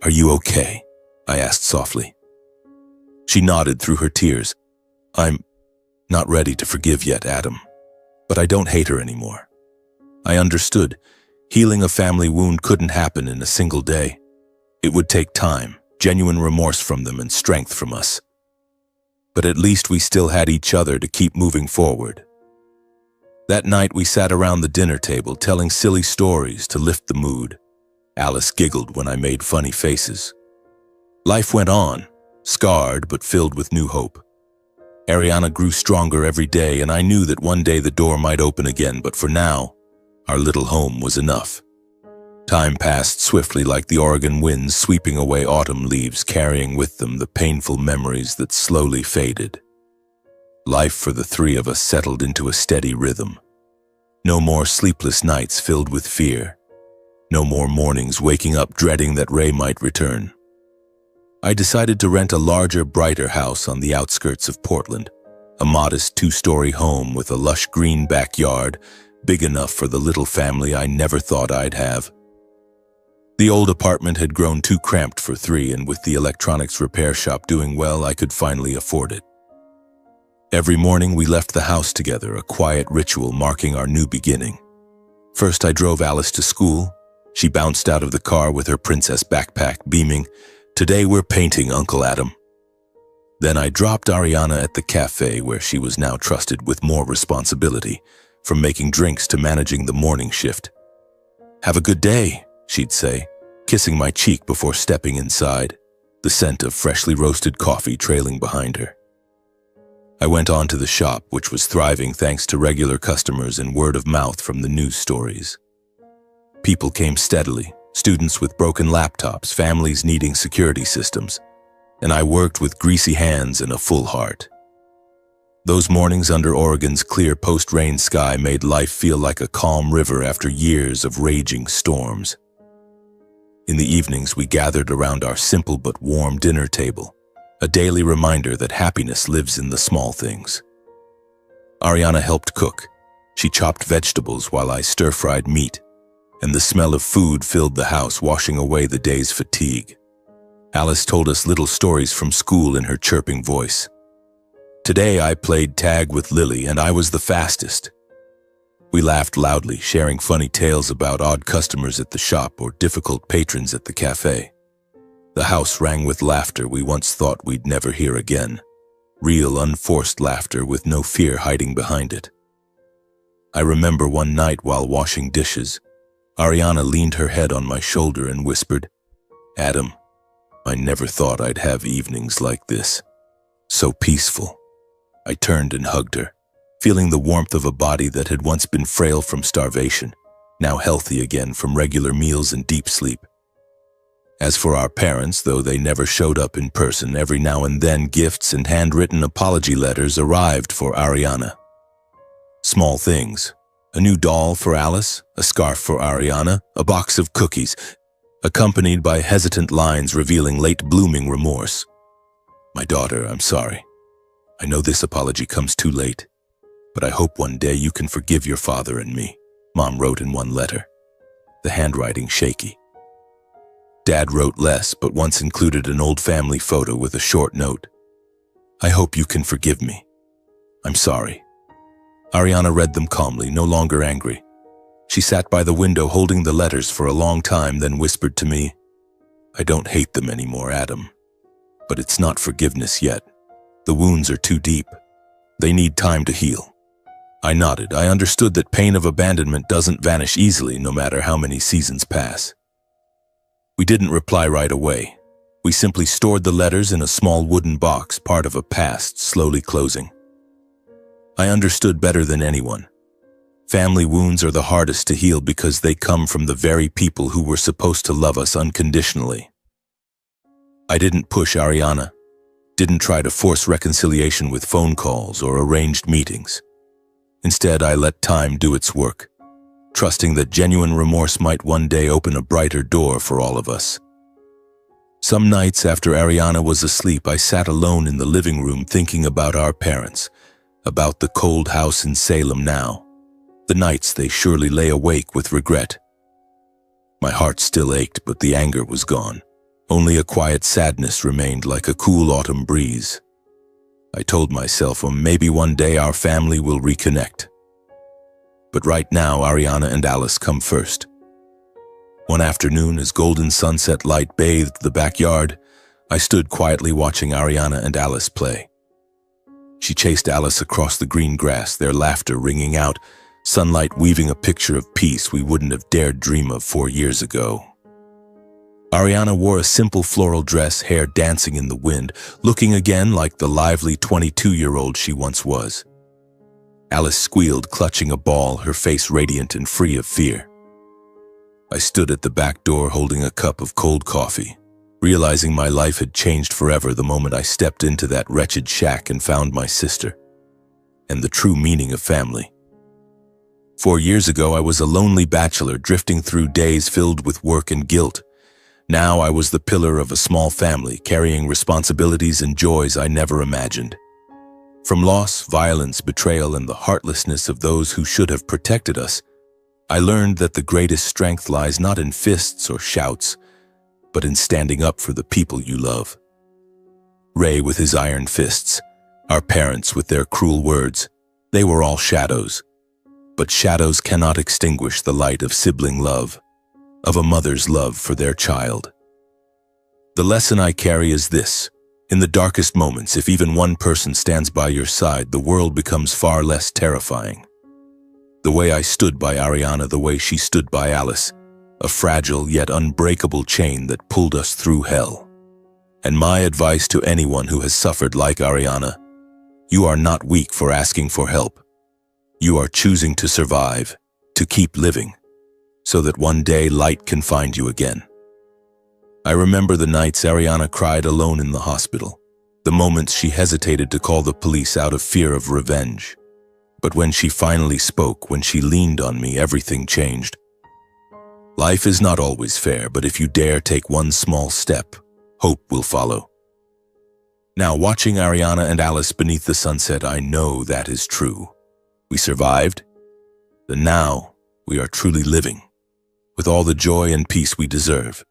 Are you okay? I asked softly. She nodded through her tears. I'm not ready to forgive yet, Adam, but I don't hate her anymore. I understood. Healing a family wound couldn't happen in a single day. It would take time, genuine remorse from them, and strength from us. But at least we still had each other to keep moving forward. That night we sat around the dinner table telling silly stories to lift the mood. Alice giggled when I made funny faces. Life went on, scarred but filled with new hope. Ariana grew stronger every day, and I knew that one day the door might open again, but for now, our little home was enough. Time passed swiftly like the Oregon winds, sweeping away autumn leaves, carrying with them the painful memories that slowly faded. Life for the three of us settled into a steady rhythm. No more sleepless nights filled with fear. No more mornings waking up dreading that Ray might return. I decided to rent a larger, brighter house on the outskirts of Portland, a modest 2-story home with a lush green backyard, big enough for the little family I never thought I'd have. The old apartment had grown too cramped for 3, and with the electronics repair shop doing well, I could finally afford it. Every morning we left the house together, a quiet ritual marking our new beginning. First I drove Alice to school. She bounced out of the car with her princess backpack, beaming, "Today we're painting, Uncle Adam." Then I dropped Ariana at the cafe, where she was now trusted with more responsibility, from making drinks to managing the morning shift. "Have a good day," she'd say, kissing my cheek before stepping inside, the scent of freshly roasted coffee trailing behind her. I went on to the shop, which was thriving thanks to regular customers and word of mouth from the news stories. People came steadily, students with broken laptops, families needing security systems, and I worked with greasy hands and a full heart. Those mornings under Oregon's clear post-rain sky made life feel like a calm river after years of raging storms. In the evenings, we gathered around our simple but warm dinner table, a daily reminder that happiness lives in the small things. Ariana helped cook. She chopped vegetables while I stir-fried meat, and the smell of food filled the house, washing away the day's fatigue. Alice told us little stories from school in her chirping voice. Today I played tag with Lily, and I was the fastest. We laughed loudly, sharing funny tales about odd customers at the shop or difficult patrons at the cafe. The house rang with laughter we once thought we'd never hear again. Real, unforced laughter with no fear hiding behind it. I remember one night while washing dishes, Ariana leaned her head on my shoulder and whispered, "Adam, I never thought I'd have evenings like this. So peaceful." I turned and hugged her, feeling the warmth of a body that had once been frail from starvation, now healthy again from regular meals and deep sleep. As for our parents, though they never showed up in person, every now and then gifts and handwritten apology letters arrived for Ariana. Small things. A new doll for Alice, a scarf for Ariana, a box of cookies, accompanied by hesitant lines revealing late-blooming remorse. "My daughter, I'm sorry. I know this apology comes too late, but I hope one day you can forgive your father and me," Mom wrote in one letter, the handwriting shaky. Dad wrote less, but once included an old family photo with a short note. "I hope you can forgive me. I'm sorry." Ariana read them calmly, no longer angry. She sat by the window holding the letters for a long time, then whispered to me, "I don't hate them anymore, Adam. But it's not forgiveness yet. The wounds are too deep. They need time to heal. I nodded. I understood that pain of abandonment doesn't vanish easily no matter how many seasons pass. We didn't reply right away. We simply stored the letters in a small wooden box, part of a past slowly closing. I understood better than anyone. Family wounds are the hardest to heal because they come from the very people who were supposed to love us unconditionally. I didn't push Ariana, didn't try to force reconciliation with phone calls or arranged meetings. Instead, I let time do its work, trusting that genuine remorse might one day open a brighter door for all of us. Some nights after Ariana was asleep, I sat alone in the living room thinking about our parents, about the cold house in Salem now. The nights they surely lay awake with regret. My heart still ached, but the anger was gone. Only a quiet sadness remained, like a cool autumn breeze. I told myself, maybe one day our family will reconnect. But right now, Ariana and Alice come first. One afternoon, as golden sunset light bathed the backyard, I stood quietly watching Ariana and Alice play. She chased Alice across the green grass, their laughter ringing out, sunlight weaving a picture of peace we wouldn't have dared dream of 4 years ago. Ariana wore a simple floral dress, hair dancing in the wind, looking again like the lively 22-year-old she once was. Alice squealed, clutching a ball, her face radiant and free of fear. I stood at the back door holding a cup of cold coffee, realizing my life had changed forever the moment I stepped into that wretched shack and found my sister, and the true meaning of family. 4 years ago, I was a lonely bachelor drifting through days filled with work and guilt. Now I was the pillar of a small family, carrying responsibilities and joys I never imagined. From loss, violence, betrayal, and the heartlessness of those who should have protected us, I learned that the greatest strength lies not in fists or shouts, but in standing up for the people you love. Ray with his iron fists, our parents with their cruel words, they were all shadows. But shadows cannot extinguish the light of sibling love, of a mother's love for their child. The lesson I carry is this: in the darkest moments, if even one person stands by your side, the world becomes far less terrifying. The way I stood by Ariana, the way she stood by Alice, a fragile yet unbreakable chain that pulled us through hell. And my advice to anyone who has suffered like Ariana: you are not weak for asking for help. You are choosing to survive, to keep living, so that one day light can find you again. I remember the nights Ariana cried alone in the hospital, the moments she hesitated to call the police out of fear of revenge. But when she finally spoke, when she leaned on me, everything changed. Life is not always fair, but if you dare take one small step, hope will follow. Now, watching Ariana and Alice beneath the sunset, I know that is true. We survived, and now we are truly living, with all the joy and peace we deserve.